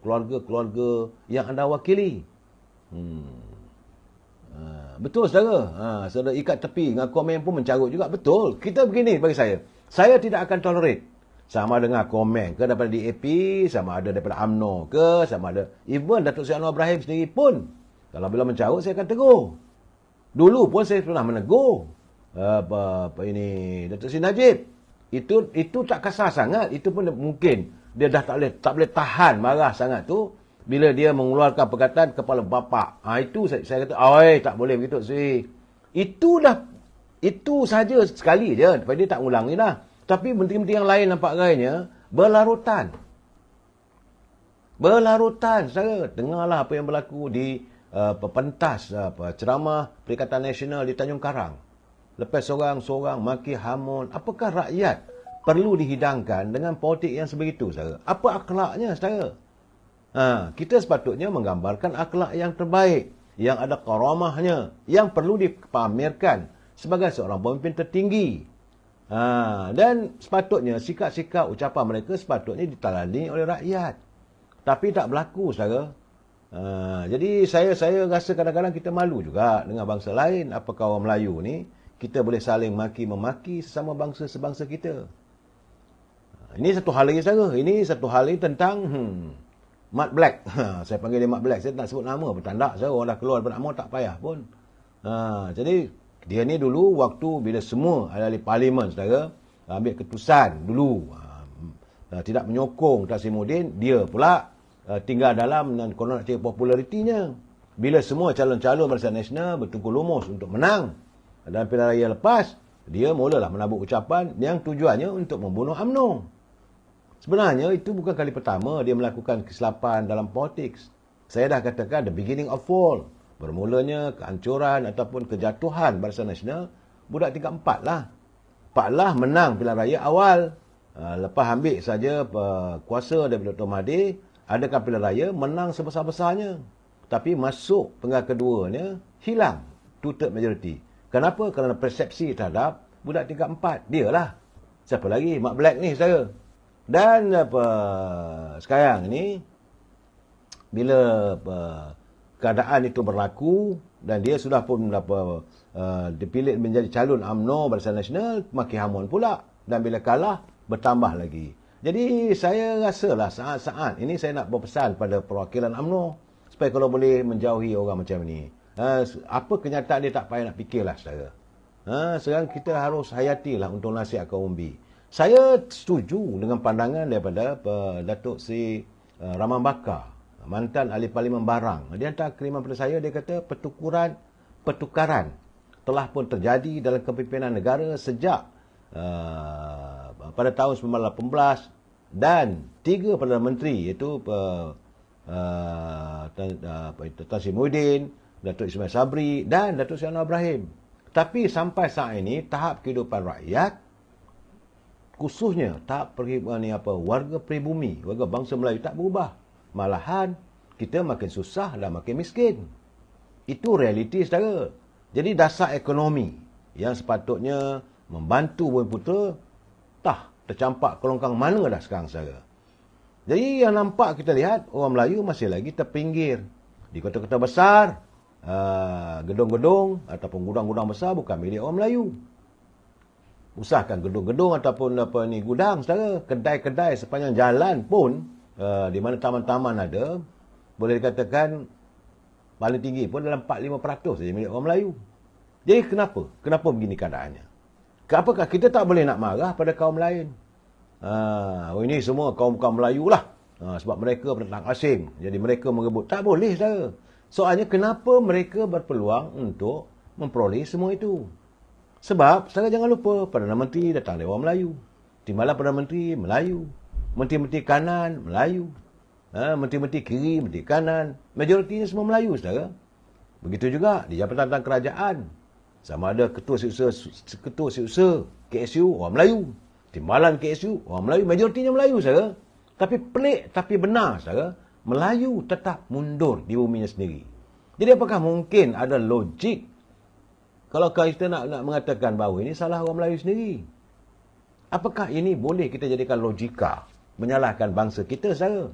keluarga-keluarga yang anda wakili? Betul saudara. Saudara ikat tepi dengan komen pun mencarut juga. Betul. Kita begini bagi saya. Saya tidak akan tolerate. Sama dengan komen ke daripada DAP, sama ada daripada UMNO ke, sama ada even Datuk Seri Anwar Ibrahim sendiri pun, kalau bila mencarut saya akan tegur. Dulu pun saya pernah menegur ini Datuk Seri Najib. Itu tak kasar sangat. Itu pun mungkin dia dah tak boleh tahan marah sangat tu bila dia mengeluarkan perkataan kepala bapa. Itu saya kata, "Oi, tak boleh begitu Seri." Itu saja sekali je. Lepas dia tak ulangi dah. Tapi menteri-menteri yang lain nampak gayanya berlarutan. Saudara. Dengarlah apa yang berlaku di pentas ceramah Perikatan Nasional di Tanjung Karang. Lepas seorang-seorang maki hamun. Apakah rakyat perlu dihidangkan dengan politik yang sebegitu, saudara? Apa akhlaknya, saudara? Kita sepatutnya menggambarkan akhlak yang terbaik, yang ada karamahnya, yang perlu dipamerkan sebagai seorang pemimpin tertinggi. Dan sepatutnya sikap-sikap ucapan mereka sepatutnya diteladani oleh rakyat. Tapi tak berlaku, saudara. Jadi saya rasa kadang-kadang kita malu juga dengan bangsa lain. Apakah orang Melayu ni kita boleh saling maki-memaki sesama bangsa sebangsa kita. Ini satu hal lagi, saudara. Ini satu hal lagi tentang Mat Black. Saya panggil dia Mat Black. Saya tak sebut nama pun tak nak. Saya orang dah keluar daripada nama tak payah pun. Jadi dia ni dulu waktu bila semua ahli parlimen, saudara, ambil keputusan dulu tidak menyokong Tan Sri Muhyiddin, dia pula tinggal dalam dan konon nak cari popularitinya. Bila semua calon-calon Barisan Nasional bertungku lumus untuk menang dalam pilihan raya lepas, dia mulalah menabur ucapan yang tujuannya untuk membunuh UMNO. Sebenarnya itu bukan kali pertama dia melakukan kesilapan dalam politik. Saya dah katakan the beginning of fall. Bermulanya kehancuran ataupun kejatuhan Barisan Nasional budak tingkat 4 lah. 4 lah menang pilihan raya awal. Lepas ambil saja kuasa daripada Dr. Mahathir, adakan pilihan raya menang sebesar-besarnya. Tapi masuk penggal keduanya hilang two-third majority. Kenapa? Kerana persepsi terhadap budak tingkat 4. Dia lah. Siapa lagi? Mat Black ni, saudara. Dan sekarang ni bila keadaan itu berlaku dan dia sudah pun dipilih menjadi calon UMNO Barisan Nasional, makin hamun pula. Dan bila kalah, bertambah lagi. Jadi saya rasalah saat-saat ini saya nak berpesan pada perwakilan UMNO supaya kalau boleh menjauhi orang macam ni. Apa kenyataan dia tak payah nak fikirlah, saudara. Sekarang kita harus hayatilah untuk nasihat kaum umbi. Saya setuju dengan pandangan daripada Datuk Seri Rahman Bakar, mantan ahli parlimen Barang. Dia hantar kiriman pada saya, dia kata pertukaran telah pun terjadi dalam kepimpinan negara sejak pada tahun 1918 dan 3 Perdana Menteri iaitu Tan Sri Muhyiddin, Datuk Ismail Sabri dan Datuk Seri Anwar Ibrahim. Tapi sampai saat ini tahap kehidupan rakyat, khususnya tahap warga pribumi, warga bangsa Melayu tak berubah. Malahan kita makin susah dan makin miskin. Itu realiti, saudara. Jadi dasar ekonomi yang sepatutnya membantu bumi putera tercampak ke longkang mana dah sekarang, saudara. Jadi yang nampak kita lihat orang Melayu masih lagi terpinggir. Di kota-kota besar, gedung-gedung ataupun gudang-gudang besar bukan milik orang Melayu. Usahakan gedung-gedung ataupun gudang, saudara. Kedai-kedai sepanjang jalan pun di mana taman-taman ada, boleh dikatakan paling tinggi pun dalam 4-5% saja milik orang Melayu. Jadi kenapa begini keadaannya? Apakah kita tak boleh nak marah pada kaum lain? Ini semua kaum-kaum Melayu lah. Sebab mereka pendatang asing. Jadi mereka mengebut. Tak boleh, saudara. Soalnya kenapa mereka berpeluang untuk memperoleh semua itu? Sebab, saudara jangan lupa, Perdana Menteri datang dari orang Melayu. Timbalan Perdana Menteri Melayu. Menteri-menteri kanan Melayu. Menteri-menteri kiri, menteri kanan. Majoritinya semua Melayu, saudara. Begitu juga di jabatan kerajaan. Sama ada ketua setiausaha KSU, orang Melayu. Timbalan KSU, orang Melayu. Majoritinya Melayu, saudara. Tapi pelik, tapi benar, saudara. Melayu tetap mundur di buminya sendiri. Jadi apakah mungkin ada logik kalau kita nak mengatakan bahawa ini salah orang Melayu sendiri? Apakah ini boleh kita jadikan logika menyalahkan bangsa kita, saudara?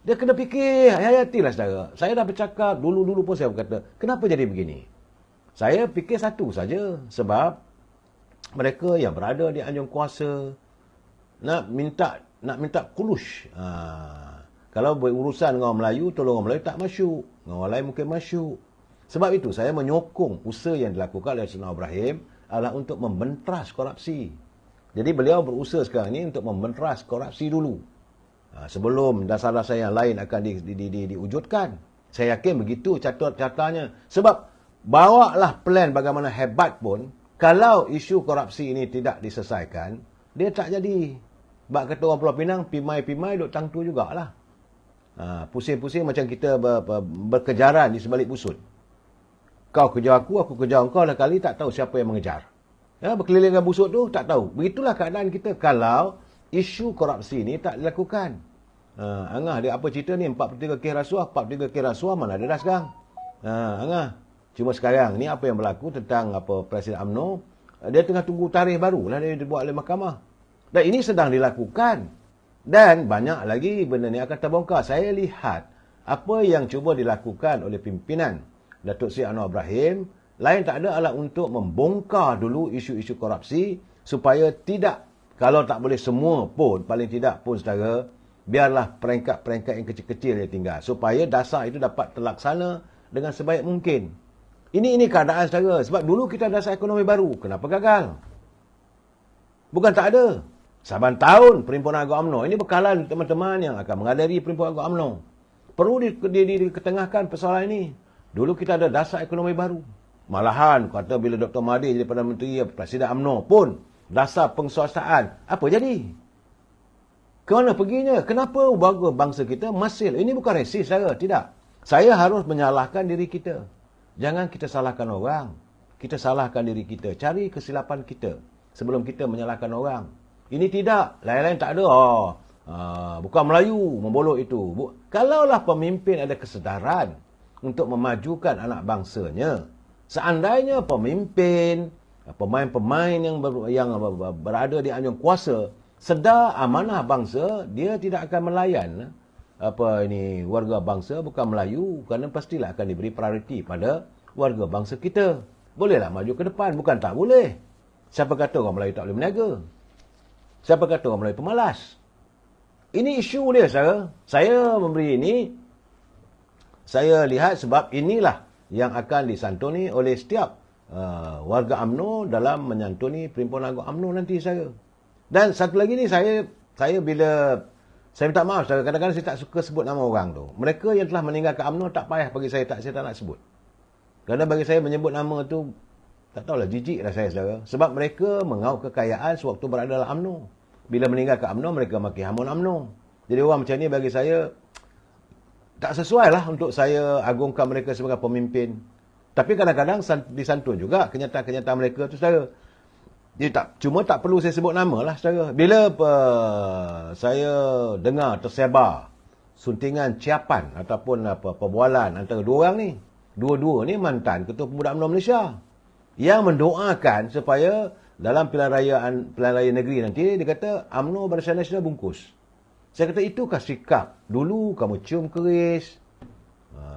Dia kena fikir, hayatilah, saudara. Saya dah bercakap, dulu-dulu pun saya berkata, kenapa jadi begini? Saya fikir satu saja, sebab mereka yang berada di anjung kuasa, nak minta kulus. Kalau berurusan dengan orang Melayu, tolong orang Melayu tak masyuk. Dengan orang lain mungkin masyuk. Sebab itu saya menyokong usaha yang dilakukan oleh Saudara Ibrahim adalah untuk membenteras korupsi. Jadi beliau berusaha sekarang ini untuk membenteras korupsi dulu. Sebelum dasar-dasar yang lain akan diwujudkan. Saya yakin begitu caranya. Sebab bawalah plan bagaimana hebat pun, kalau isu korupsi ini tidak diselesaikan, dia tak jadi. Sebab kata orang Pulau Pinang, pimai-pimai duk tang tu jugalah. Pusing-pusing macam kita berkejaran di sebalik busut. Kau kejar aku kejar kau, dah kali tak tahu siapa yang mengejar. Berkeliling dengan busut tu, tak tahu. Begitulah keadaan kita kalau isu korupsi ni tak dilakukan. Angah, dia apa cerita ni? 43 kes rasuah, 43 kes rasuah mana ada dah sekarang? Angah, cuma sekarang ni apa yang berlaku tentang Presiden UMNO, dia tengah tunggu tarikh baru lah dia dibuat oleh mahkamah. Dan ini sedang dilakukan. Dan banyak lagi benda ni akan terbongkar. Saya lihat apa yang cuba dilakukan oleh pimpinan Datuk Seri Anwar Ibrahim, lain tak ada adalah untuk membongkar dulu isu-isu korupsi supaya tidak, kalau tak boleh semua pun, paling tidak pun saudara, biarlah peringkat-peringkat yang kecil-kecil yang tinggal. Supaya dasar itu dapat terlaksana dengan sebaik mungkin. Ini keadaan saudara. Sebab dulu kita ada dasar ekonomi baru. Kenapa gagal? Bukan tak ada. Saban tahun Perhimpunan Agung UMNO. Ini bekalan teman-teman yang akan menghadiri Perhimpunan Agung UMNO. Perlu diketengahkan persoalan ini. Dulu kita ada dasar ekonomi baru. Malahan kata bila Dr. Mahathir jadi Perdana Menteri, Presiden UMNO pun dasar penguasaan. Apa jadi? Ke mana perginya? Kenapa warga bangsa kita masih? Ini bukan resis saya, tidak. Saya harus menyalahkan diri kita. Jangan kita salahkan orang. Kita salahkan diri kita. Cari kesilapan kita sebelum kita menyalahkan orang. Ini tidak. Lain-lain tak ada. Bukan Melayu membolok itu. Kalaulah pemimpin ada kesedaran untuk memajukan anak bangsanya. Seandainya pemimpin, pemain-pemain yang berada di anjung kuasa sedar amanah bangsa, dia tidak akan melayan warga bangsa bukan Melayu, kerana pastilah akan diberi prioriti pada warga bangsa kita. Bolehlah maju ke depan, bukan tak boleh. Siapa kata orang Melayu tak boleh berniaga? Siapa kata orang Melayu pemalas? Ini isu dia, saudara. Saya memberi ini, saya lihat sebab inilah yang akan disantuni oleh setiap warga UMNO dalam menyantuni Perhimpunan Agung UMNO nanti, saya. Dan satu lagi ni, saya bila saya minta maaf, saya kadang-kadang saya tak suka sebut nama orang tu. Mereka yang telah meninggalkan UMNO tak payah bagi saya tak nak sebut. Kerana bagi saya menyebut nama tu, tak tahulah, jijik lah saya, saudara. Sebab mereka mengauk kekayaan sewaktu berada dalam UMNO. Bila meninggalkan UMNO, mereka maki hamun UMNO. Jadi orang macam ni bagi saya tak sesuai lah untuk saya agungkan mereka sebagai pemimpin. Tapi kadang-kadang disantun juga kenyataan-kenyataan mereka tu, saudara. Jadi cuma tak perlu saya sebut nama lah, saudara. Bila saya dengar tersebar suntingan ciapan ataupun perbualan antara dua orang ni. Dua-dua ni mantan Ketua Pemuda UMNO Malaysia. Yang mendoakan supaya dalam pilihan raya negeri nanti, dia kata UMNO Barisan Nasional bungkus. Saya kata, itukah sikap? Dulu kamu cium keris,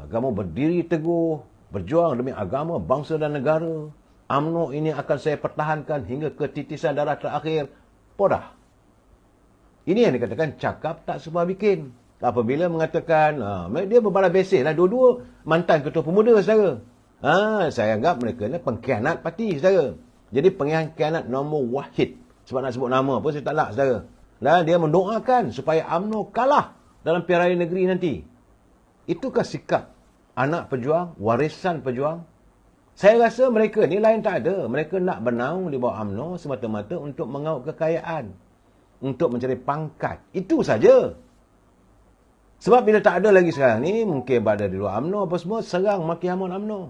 kamu berdiri teguh, berjuang demi agama, bangsa dan negara. UMNO ini akan saya pertahankan hingga ke titisan darah terakhir. Podah. Ini yang dikatakan cakap tak sebab bikin. Apabila mengatakan, dia berbalas besin lah. Dua-dua mantan Ketua Pemuda, saudara. Saya anggap mereka ni pengkhianat parti, saudara. Jadi pengkhianat nombor wahid. Sebab nak sebut nama pun saya tak nak, saudara. Dan dia mendoakan supaya UMNO kalah dalam pilihan raya negeri nanti. Itukah sikap anak pejuang, warisan pejuang? Saya rasa mereka ni lain tak ada. Mereka nak bernaung di bawah UMNO semata-mata untuk mengauk kekayaan. Untuk mencari pangkat. Itu saja. Sebab bila tak ada lagi sekarang ni, mungkin berada di luar UMNO apa semua, serang maki hamun UMNO.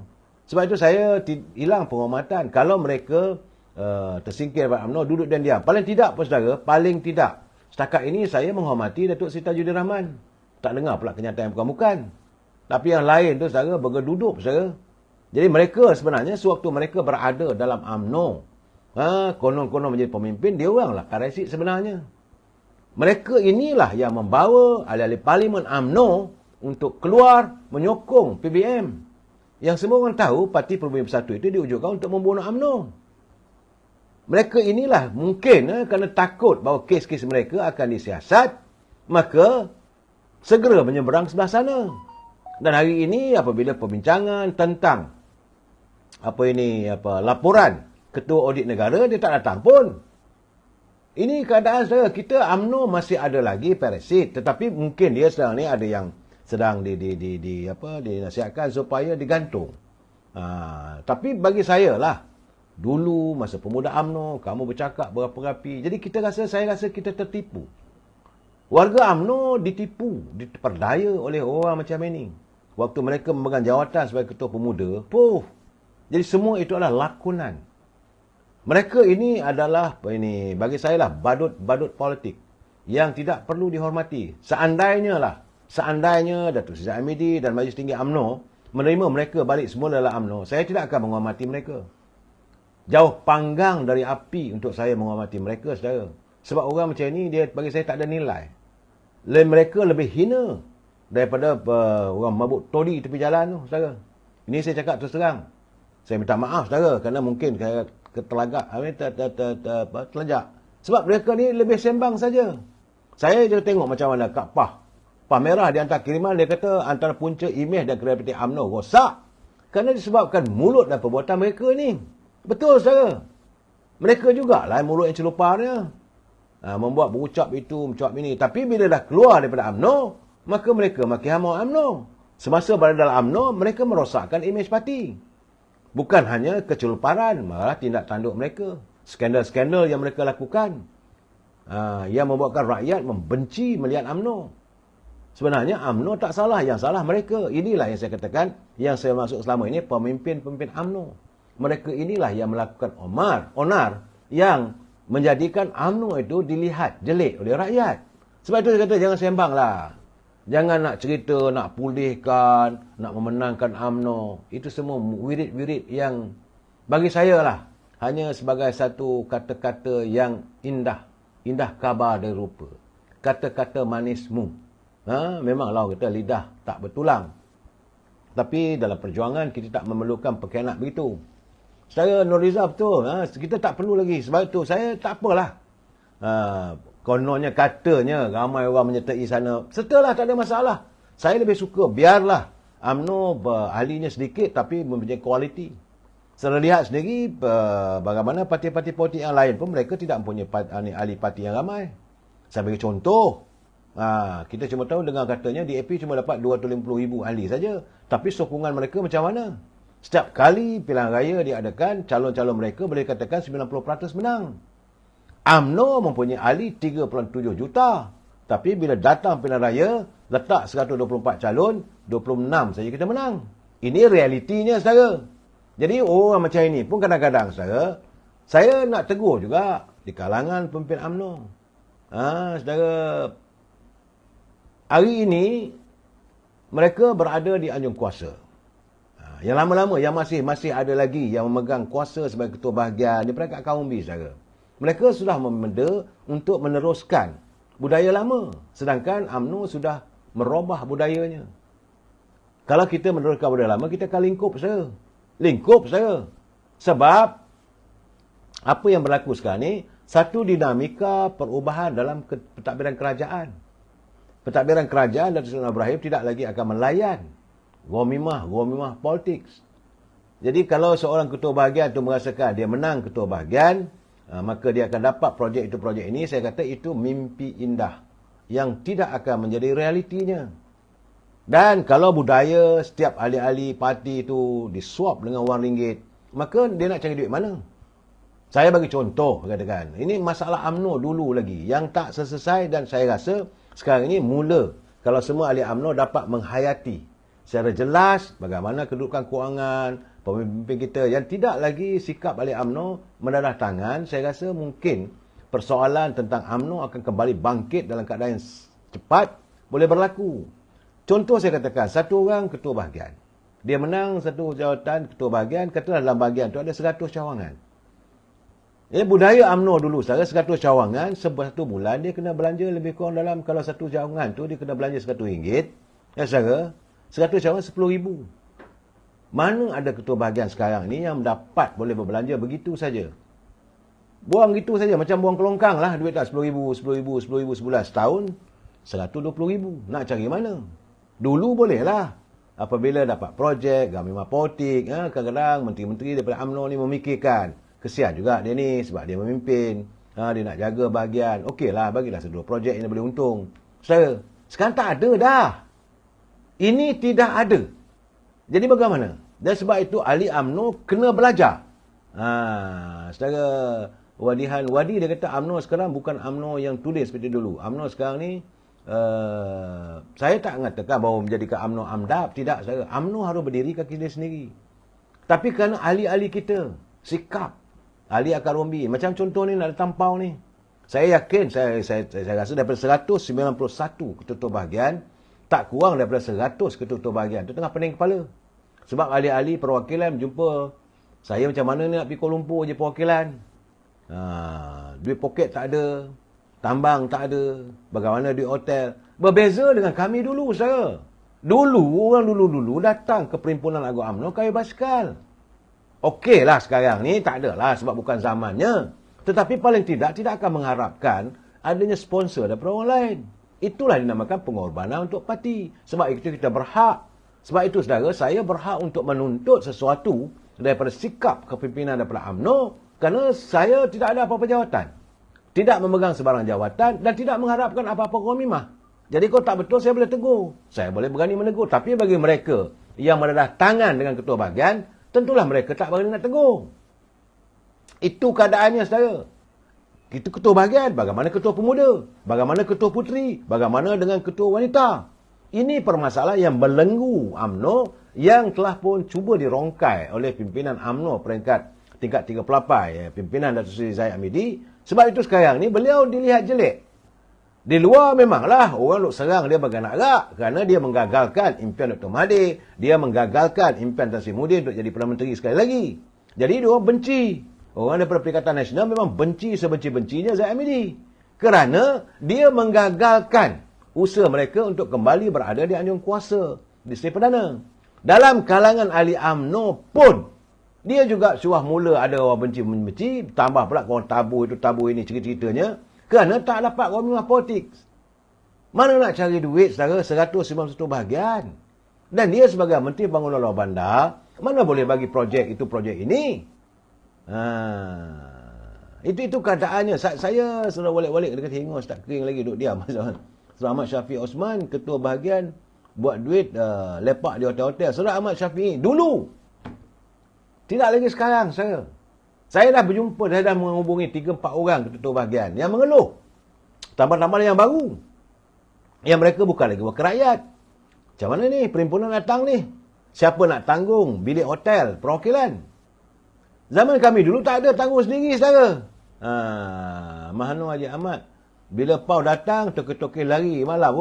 Sebab itu saya hilang penghormatan. Kalau mereka tersingkir dari UMNO, duduk dan diam. Paling tidak pun, saudara, paling tidak. Setakat ini saya menghormati Datuk Seri Tajuddin Rahman. Tak dengar pula kenyataan yang bukan-bukan. Tapi yang lain tu, saudara, bergedudup, saudara. Jadi mereka sebenarnya, sewaktu mereka berada dalam UMNO, konon-konon menjadi pemimpin, dia orang lah karesik sebenarnya. Mereka inilah yang membawa ahli-ahli parlimen UMNO untuk keluar menyokong PBM. Yang semua orang tahu, Parti Perubatan Bersatu itu diwujudkan untuk membunuh UMNO. Mereka inilah mungkin kerana takut bahawa kes-kes mereka akan disiasat, maka segera menyeberang sebelah sana. Dan hari ini apabila perbincangan tentang laporan Ketua Audit Negara, dia tak datang pun. Ini keadaan saudara, kita UMNO masih ada lagi parasit, tetapi mungkin dia sekarang ni ada yang sedang dinasihatkan supaya digantung. Tapi bagi saya lah, dulu masa pemuda UMNO kamu bercakap berapi-api, jadi saya rasa kita tertipu. Warga UMNO ditipu, diperdaya oleh orang macam ini. Waktu mereka memegang jawatan sebagai ketua pemuda, jadi semua itu adalah lakonan. Mereka ini adalah bagi saya lah badut politik yang tidak perlu dihormati. Seandainya Datuk Seri Hamidi dan Majlis Tinggi UMNO menerima mereka balik semua dalam UMNO, saya tidak akan menghormati mereka. Jauh panggang dari api untuk saya menghormati mereka, saudara. Sebab orang macam ni, dia bagi saya tak ada nilai. Mereka lebih hina daripada orang mabuk todi tepi jalan tu, saudara. Ini saya cakap terus terang. Saya minta maaf, saudara, kerana mungkin saya terlagak, terlejak. Sebab mereka ni lebih sembang saja. Saya je tengok macam mana Kak Pah Merah di hantar kiriman, dia kata antara punca imej dan kredibiliti UMNO rosak kerana disebabkan mulut dan perbuatan mereka ni. Betul, saudara. Mereka jugalah mulut yang celuparnya. Membuat berucap itu, berucap ini. Tapi bila dah keluar daripada UMNO, maka mereka maki hama UMNO. Semasa berada dalam UMNO, mereka merosakkan imej parti. Bukan hanya keceluparan, malah tindak tanduk mereka. Skandal-skandal yang mereka lakukan. Yang membuatkan rakyat membenci melihat UMNO. Sebenarnya UMNO tak salah, yang salah mereka. Inilah yang saya katakan, yang saya maksud selama ini, pemimpin-pemimpin UMNO. Mereka inilah yang melakukan onar yang menjadikan UMNO itu dilihat jelek oleh rakyat. Sebab itu saya kata, jangan sembanglah. Jangan nak cerita, nak pulihkan, nak memenangkan UMNO. Itu semua wirid-wirid yang bagi saya lah, hanya sebagai satu kata-kata yang indah. Indah kabar dari rupa. Kata-kata manismu. Memanglah kita lidah tak bertulang. Tapi dalam perjuangan kita tak memerlukan pengkhianat begitu. Saya Nuriza betul. Kita tak perlu lagi. Sebab itu saya tak apalah. Kononnya katanya ramai orang menyertai sana. Setelah tak ada masalah. Saya lebih suka biarlah UMNO ahlinya sedikit tapi mempunyai kualiti. Saya lihat sendiri bagaimana parti-parti politik yang lain pun mereka tidak mempunyai ahli parti yang ramai. Saya bagi contoh. Kita cuma tahu dengar katanya DAP cuma dapat 250,000 ahli saja. Tapi sokongan mereka macam mana? Setiap kali pilihan raya diadakan, calon-calon mereka boleh katakan 90% menang. UMNO mempunyai ahli 3.7 juta. Tapi bila datang pilihan raya, letak 124 calon, 26 saja kita menang. Ini realitinya, saudara. Jadi orang macam ini pun kadang-kadang, saudara, saya nak tegur juga di kalangan pemimpin UMNO. Saudara, hari ini mereka berada di anjung kuasa. Yang lama-lama, yang masih ada lagi yang memegang kuasa sebagai ketua bahagian di peringkat kaum umbi, saudara. Mereka sudah memenda untuk meneruskan budaya lama. Sedangkan UMNO sudah merubah budayanya. Kalau kita meneruskan budaya lama, kita akan lingkup, saudara. Lingkup, saudara. Sebab, apa yang berlaku sekarang ni, satu dinamika perubahan dalam pentadbiran kerajaan. Pentadbiran kerajaan Datuk Seri Ibrahim tidak lagi akan melayan gomimah politik. Jadi kalau seorang ketua bahagian itu merasakan dia menang ketua bahagian, maka dia akan dapat projek ini, saya kata itu mimpi indah yang tidak akan menjadi realitinya. Dan kalau budaya setiap ahli-ahli parti itu disuap dengan wang ringgit, maka dia nak cari duit mana? Saya bagi contoh, katakan. Ini masalah UMNO dulu lagi yang tak selesai, dan saya rasa sekarang ini mula kalau semua ahli UMNO dapat menghayati secara jelas bagaimana kedudukan kewangan pemimpin kita yang tidak lagi sikap ahli UMNO mendadah tangan. Saya rasa mungkin persoalan tentang UMNO akan kembali bangkit dalam keadaan yang cepat boleh berlaku. Contoh saya katakan, satu orang ketua bahagian. Dia menang satu jawatan ketua bahagian, katalah dalam bahagian tu ada 100 cawangan. Budaya UMNO dulu, saudara, 100 cawangan, satu bulan dia kena belanja lebih kurang dalam, kalau satu cawangan tu dia kena belanja RM100. Ya, saudara, 100 cawangan RM10,000. Mana ada ketua bahagian sekarang ni yang dapat boleh berbelanja begitu saja? Buang gitu saja, macam buang kelongkang lah duit tak, 10,000, 10,000, 10,000 sebulan. Setahun, 120,000. Nak cari mana? Dulu boleh lah. Apabila dapat projek, gambar politik, kadang-kadang menteri-menteri daripada UMNO ni memikirkan. Kesian juga dia ni sebab dia memimpin. Dia nak jaga bahagian. Okeylah, bagilah sedua projek yang boleh untung. Sekarang tak ada dah. Ini tidak ada. Jadi bagaimana? Dan sebab itu ahli UMNO kena belajar. Secara Wadi dia kata UMNO sekarang bukan UMNO yang tulis seperti dulu. UMNO sekarang ni, saya tak mengatakan bahawa menjadikan UMNO AMDAP. Tidak, saudara. UMNO harus berdiri kaki dia sendiri. Tapi kerana ahli-ahli kita, sikap, ahli akar umbi. Macam contoh ni, nak ada tampau ni. Saya yakin, saya rasa daripada 191 ketua bahagian, tak kurang daripada 100 ketua bahagian. Itu tengah pening kepala. Sebab ahli-ahli perwakilan jumpa saya macam mana ni nak pergi Kuala Lumpur je perwakilan. Duit poket tak ada, tambang tak ada, bagaimana duit hotel. Berbeza dengan kami dulu, saudara. Orang dulu datang ke Perhimpunan Agung UMNO kayu basikal. Okeylah sekarang ni tak ada lah sebab bukan zamannya. Tetapi paling tidak akan mengharapkan adanya sponsor daripada orang lain. Itulah dinamakan pengorbanan untuk parti. Sebab itu kita berhak. Sebab itu saudara, saya berhak untuk menuntut sesuatu daripada sikap kepimpinan daripada UMNO kerana saya tidak ada apa-apa jawatan. Tidak memegang sebarang jawatan dan tidak mengharapkan apa-apa komimah. Jadi kalau tak betul, saya boleh tegur. Saya boleh berani menegur. Tapi bagi mereka yang berdadah tangan dengan ketua bahagian, tentulah mereka tak berani nak tegur. Itu keadaannya, saudara. Itu ketua bahagian, bagaimana ketua pemuda, bagaimana ketua puteri, bagaimana dengan ketua wanita. Ini permasalahan yang belenggu UMNO yang telah pun cuba dirongkai oleh pimpinan UMNO peringkat tingkat 3 pelapis, pimpinan Datuk Seri Zahid Hamidi. Sebab itu sekarang ni beliau dilihat jelek. Di luar memanglah orang nak serang dia berganak-gak kerana dia menggagalkan impian Dr. Mahathir, dia menggagalkan impian Tan Sri Muhyiddin untuk jadi Perdana Menteri sekali lagi. Jadi dia orang benci. Orang daripada Perikatan Nasional memang benci sebenci-bencinya Zahid Hamidi. Kerana dia menggagalkan usaha mereka untuk kembali berada di anjung kuasa di Seri Perdana. Dalam kalangan ahli UMNO pun, dia juga suah mula ada orang benci-benci, tambah pula orang tabu itu, tabu ini cerita-ceritanya, kerana tak dapat komimah politik. Mana nak cari duit, saudara, 191 bahagian. Dan dia sebagai Menteri Pembangunan Luar Bandar, mana boleh bagi projek itu, projek ini. Itu keadaannya. Saya sudah balik-balik dekat hingus, tak kering lagi duduk diam. Ahmad Syafiq Osman, ketua bahagian, buat duit lepak di hotel-hotel. Saudara Ahmad Syafiq dulu. Tidak lagi sekarang, saya. Saya dah berjumpa, saya dah menghubungi 3-4 orang ketua bahagian yang mengeluh. Tambah-tambah yang baru. Yang mereka bukan lagi wakil rakyat. Macam mana ni? Perhimpunan datang ni. Siapa nak tanggung bilik hotel, perwakilan? Zaman kami dulu tak ada, tanggung sendiri, saudara. Mahano Haji Ahmad. Bila Pau datang, toke-toke lari malam.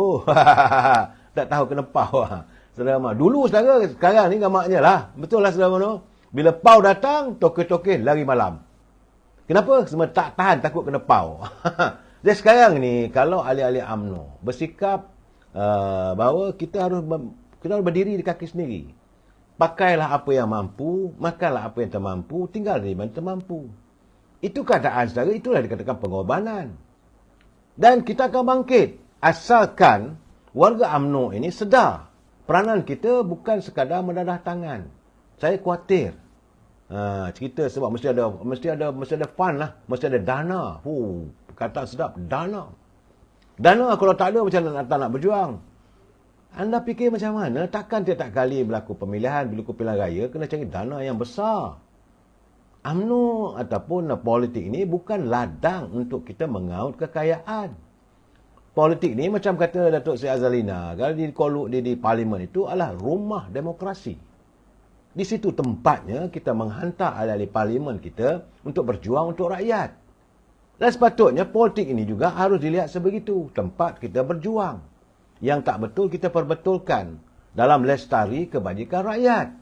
Tak tahu kena Pau. Saudara Ahmad. Dulu, saudara, sekarang ni gamaknya lah. Betul lah, saudara Mano. Bila Pau datang, toke-toke lari malam. Kenapa? Semua tak tahan, takut kena Pau. Jadi sekarang ni, kalau ahli-ahli UMNO bersikap bahawa kita harus berdiri di kaki sendiri. Pakailah apa yang mampu, makanlah apa yang termampu, tinggal di mana termampu. Itu keadaan, saudara. Itulah dikatakan pengorbanan. Dan kita akan bangkit. Asalkan warga UMNO ini sedar. Peranan kita bukan sekadar mendadah tangan. Saya khawatir. Cerita sebab mesti ada fund lah. Mesti ada dana. Kata sedap, dana. Dana kalau tak ada, macam mana nak berjuang? Anda fikir macam mana? Takkan tiap kali berlaku pilihan raya, kena cari dana yang besar. UMNO ataupun politik ini bukan ladang untuk kita mengaut kekayaan. Politik ni macam kata Datuk Seri Azalina, kalau di parlimen itu adalah rumah demokrasi. Di situ tempatnya kita menghantar ahli-ahli parlimen kita untuk berjuang untuk rakyat. Dan sepatutnya politik ini juga harus dilihat sebegitu. Tempat kita berjuang. Yang tak betul kita perbetulkan dalam lestari kebajikan rakyat.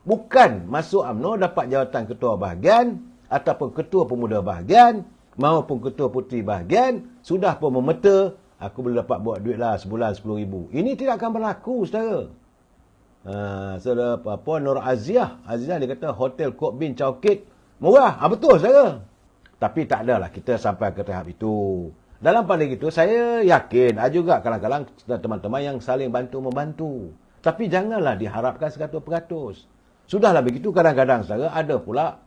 Bukan masuk UMNO dapat jawatan ketua bahagian ataupun ketua pemuda bahagian maupun ketua puteri bahagian sudah pun memeta, aku boleh dapat buat duit lah sebulan 10,000. Ini tidak akan berlaku, saudara. Saudara Nur Aziah dia kata hotel Kok Bin Chowkit murah. Betul, saudara. Tapi tak adalah kita sampai ke tahap itu. Dalam pada itu, saya yakin ada juga kadang-kadang teman-teman yang saling bantu-membantu. Tapi janganlah diharapkan 100%. Sudahlah begitu, kadang-kadang saudara ada pula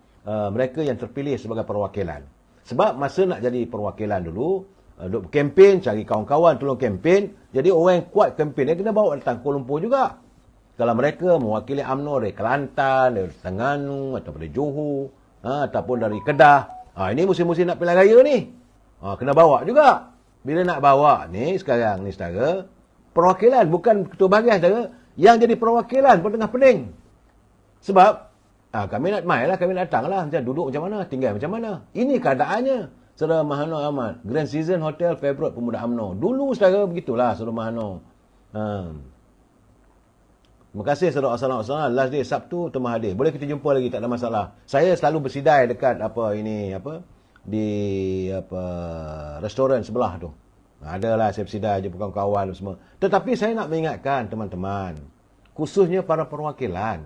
mereka yang terpilih sebagai perwakilan. Sebab masa nak jadi perwakilan dulu, duk kempen, cari kawan-kawan tolong kempen. Jadi orang yang kuat kempen dia kena bawa datang Kuala Lumpur juga. Kalau mereka mewakili UMNO dari Kelantan, dari Terengganu, atau dari Johor, ataupun dari Kedah. Ini musim-musim nak pilihan raya ni. Kena bawa juga. Bila nak bawa ni sekarang ni saudara, perwakilan bukan ketua bahagian saudara. Yang jadi perwakilan pun tengah pening. Sebab kami nak main lah, kami nak datang lah. Macam duduk macam mana, tinggal macam mana. Ini keadaannya. Saudara Mahano Ahmad, Grand Season Hotel Favourite Pemuda UMNO. Dulu saudara begitulah saudara Mahano. Terima kasih saudara Assalamualaikum. Last day Sabtu Temah hadir. Boleh kita jumpa lagi, tak ada masalah. Saya selalu bersidai dekat di restoran sebelah tu. Adalah saya bersidai jumpa kawan-kawan semua. Tetapi saya nak mengingatkan teman-teman, khususnya para perwakilan.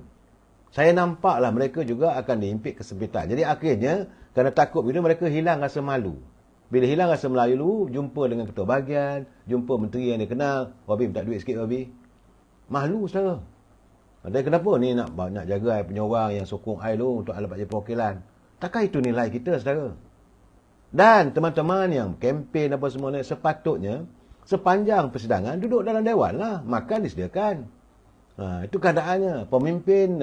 Saya nampaklah mereka juga akan diimpit kesempitan. Jadi akhirnya kerana takut begitu mereka hilang rasa malu. Bila hilang rasa malu, jumpa dengan ketua bahagian, jumpa menteri yang dia kenal, "Wabi minta duit sikit Wabi." Malu saudara. Dan kenapa ni nak jaga punya orang yang sokong I tu untuk dapat jadi perwakilan? Takkan itu nilai kita saudara? Dan teman-teman yang kempen apa semua ni, sepatutnya sepanjang persidangan duduk dalam dewan lah, makan disediakan. Itu keadaannya. Pemimpin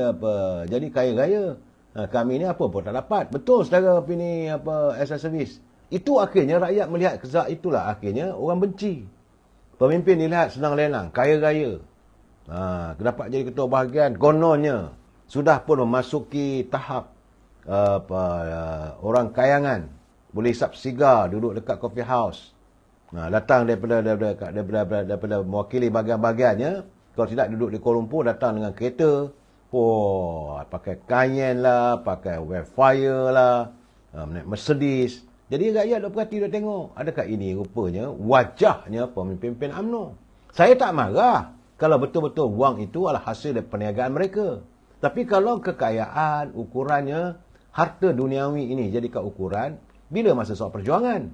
jadi kaya raya. Kami ni apa pun tak dapat. Betul saudara ini asal servis. Itu akhirnya rakyat melihat kezak itulah akhirnya orang benci. Pemimpin dilihat senang lenang, kaya raya. Dapat jadi ketua bahagian, kononnya sudah pun memasuki tahap orang kayangan. Boleh hisap sigar, duduk dekat coffee house. Datang daripada mewakili bahagian-bahagiannya. Kalau tidak duduk di Kuala Lumpur, datang dengan kereta. Pakai Cayenne lah, pakai Wildfire lah, naik Mercedes. Jadi rakyat duk perhati, duk tengok. Adakah ini rupanya wajahnya pemimpin UMNO? Saya tak marah kalau betul-betul wang itu adalah hasil dari perniagaan mereka. Tapi kalau kekayaan, ukurannya, harta duniawi ini jadikan ukuran, bila masa soal perjuangan?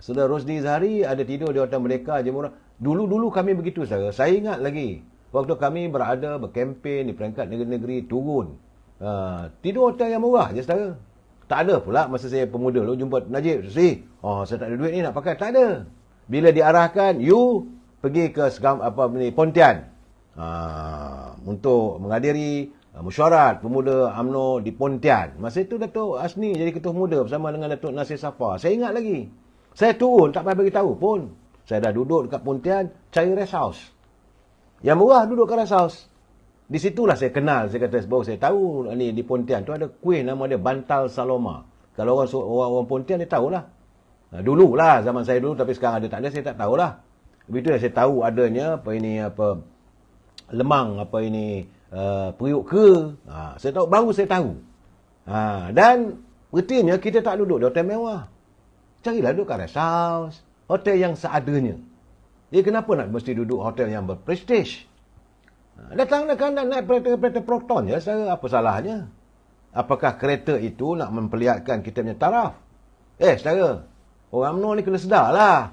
Saudara Rosdi Zahari ada tidur di Hotel Merdeka Jemurah. Dulu-dulu kami begitu saudara. Saya ingat lagi. Waktu kami berada berkempen di peringkat negeri-negeri turun. Tidur hotel yang murah je saudara. Tak ada pula masa saya pemuda lalu jumpa Najib. Saya tak ada duit ni nak pakai. Tak ada. Bila diarahkan, you pergi ke Pontian. Untuk menghadiri mesyuarat pemuda UMNO di Pontian. Masa itu Datuk Asni jadi ketua muda bersama dengan Datuk Nasir Safar. Saya ingat lagi. Saya turun, tak payah beritahu pun. Saya dah duduk dekat Pontian, cari rest house. Yang murah duduk kat rest house. Di situlah saya kenal, saya kata baru saya tahu ni di Pontian tu ada kuih nama dia Bantal Saloma. Kalau orang Pontian dia tahulah. Dululah zaman saya dulu, tapi sekarang ada tak ada saya tak tahulah. Begitu saya tahu adanya lemang periuk ke. Saya tahu, baru saya tahu. Dan bertinya kita tak duduk di hotel mewah. Carilah duduk kat rest house. Hotel yang seadanya. Dia kenapa nak mesti duduk hotel yang berprestige? Datang naik kereta Proton je, saudara. Apa salahnya? Apakah kereta itu nak memperlihatkan kita punya taraf? Saudara, orang UMNO ni kena sedar lah.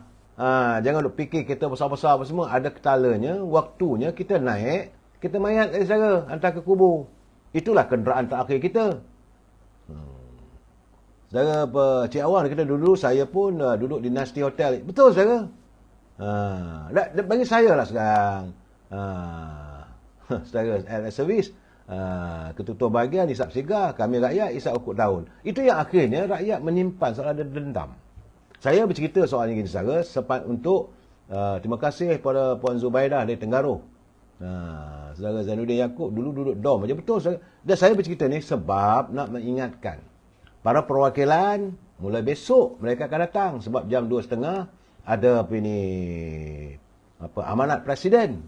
Jangan duk fikir kereta besar-besar apa semua. Ada ketalanya, waktunya kita naik, kita mayat saudara, hantar ke kubur. Itulah kenderaan terakhir kita. Saudara, Cik Awan kita dulu, saya pun duduk di Nasty Hotel. Betul saudara? Bagi saya lah sekarang. Saudara servis, ketua bahagian isap sigar, kami rakyat isap ukut daun. Itu yang akhirnya rakyat menyimpan soal ada dendam. Saya bercerita soal ini saudara untuk terima kasih kepada Puan Zubaidah dari Tenggaruh. Saudara Zainuddin Yaakob dulu duduk dom aja. Betul saudara. Dan saya bercerita ni sebab nak mengingatkan para perwakilan mulai besok mereka akan datang sebab jam 2.30 ada amanat presiden.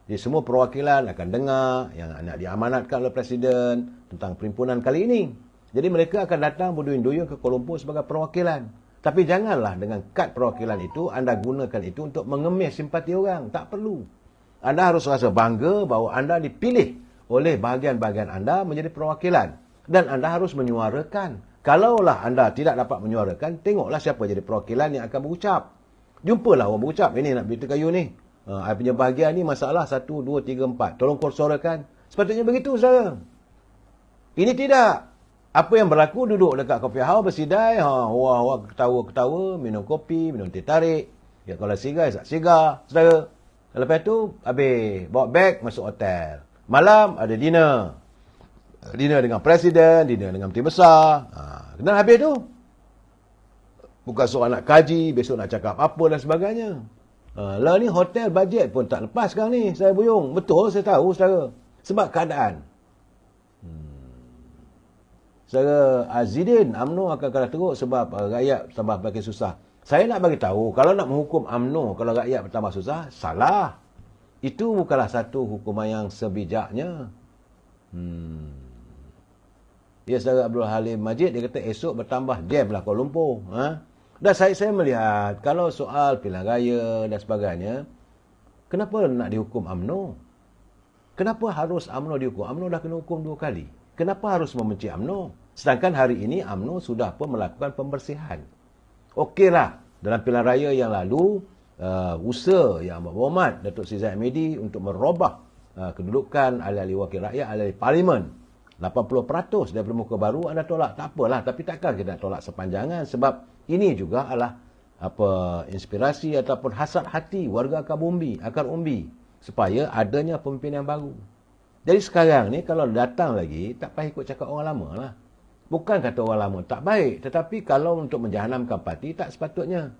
Jadi semua perwakilan akan dengar yang nak diamanatkan oleh presiden tentang perhimpunan kali ini. Jadi mereka akan datang berduyun-duyun ke Kuala Lumpur sebagai perwakilan. Tapi janganlah dengan kad perwakilan itu anda gunakan itu untuk mengemis simpati orang. Tak perlu. Anda harus rasa bangga bahawa anda dipilih oleh bahagian-bahagian anda menjadi perwakilan. Dan anda harus menyuarakan Kalaulah anda tidak dapat menyuarakan, tengoklah siapa jadi perwakilan yang akan berucap. Jumpalah orang berucap, ini nak berita kayu ni. I punya bahagian ni masalah 1, 2, 3, 4. Tolong kau suarakan. Sepatutnya begitu, saudara. Ini tidak. Apa yang berlaku, duduk dekat kopi house, bersidai, wah, ketawa-ketawa, minum kopi, minum teh tarik. Ya, kalau sigar, sigar, saudara. Lepas tu, habis, bawa beg, masuk hotel. Malam, ada dinner. Dinner dengan presiden, dinner dengan menteri besar. Dan habis tu, bukan soal nak kaji, besok nak cakap apa dan sebagainya. Lah ni hotel bajet pun tak lepas sekarang ni, saya buyung. Betul, saya tahu, saudara. Sebab keadaan. Saudara Azidin, UMNO akan kalah teruk sebab rakyat tambah makin susah. Saya nak bagi tahu, kalau nak menghukum UMNO, kalau rakyat bertambah susah, salah. Itu bukanlah satu hukuman yang sebijaknya. Ya, saudara Abdul Halim Majid, dia kata esok bertambah jam lah Kuala Lumpur. Dan saya melihat, kalau soal pilihan raya dan sebagainya, kenapa nak dihukum UMNO? Kenapa harus UMNO dihukum? UMNO dah kena hukum 2 kali. Kenapa harus membenci UMNO? Sedangkan hari ini UMNO sudah pun melakukan pembersihan. Okeylah, dalam pilihan raya yang lalu, usaha yang berhormat Datuk Seri Zahid Hamidi untuk merubah kedudukan ahli-ahli wakil rakyat, ahli parlimen. 80% daripada muka baru anda tolak. Tak apalah, tapi takkan kita nak tolak sepanjangan sebab ini juga adalah inspirasi ataupun hasrat hati warga akar umbi supaya adanya pemimpin yang baru. Jadi sekarang ni kalau datang lagi, tak payah ikut cakap orang lama lah. Bukan kata orang lama tak baik, tetapi kalau untuk menjahanamkan parti, tak sepatutnya.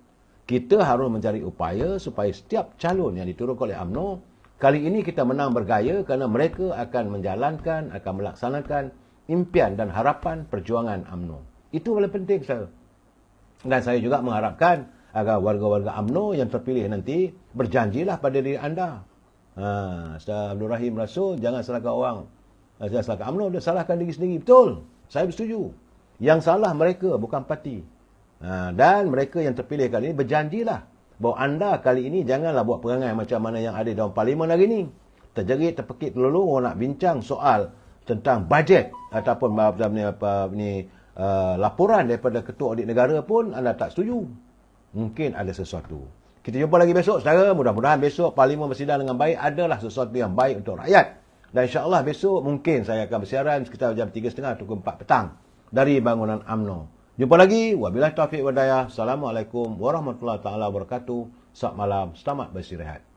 Kita harus mencari upaya supaya setiap calon yang diturunkan oleh UMNO, kali ini kita menang bergaya kerana mereka akan menjalankan, akan melaksanakan impian dan harapan perjuangan UMNO. Itu paling penting, saya. Dan saya juga mengharapkan agar warga-warga UMNO yang terpilih nanti berjanjilah pada diri anda. Ustaz Abdul Rahim Rasul, jangan salahkan orang. Jangan salahkan UMNO, dia salahkan diri sendiri. Betul, saya bersetuju. Yang salah mereka, bukan parti. Dan mereka yang terpilih kali ini berjanjilah bahawa anda kali ini janganlah buat perangai macam mana yang ada dalam parlimen hari ini. Terjerit, terpekik, terlalu orang nak bincang soal tentang bajet ataupun laporan daripada ketua audit negara pun anda tak setuju. Mungkin ada sesuatu. Kita jumpa lagi besok, saudara. Mudah-mudahan besok parlimen bersidang dengan baik, adalah sesuatu yang baik untuk rakyat. Dan insya-Allah besok mungkin saya akan bersiaran sekitar jam 3.30 atau 4 petang dari bangunan UMNO. Jumpa lagi. Wabillahi taufiq wal hidayah. Assalamualaikum warahmatullahi taala wabarakatuh. Selamat malam. Selamat beristirahat.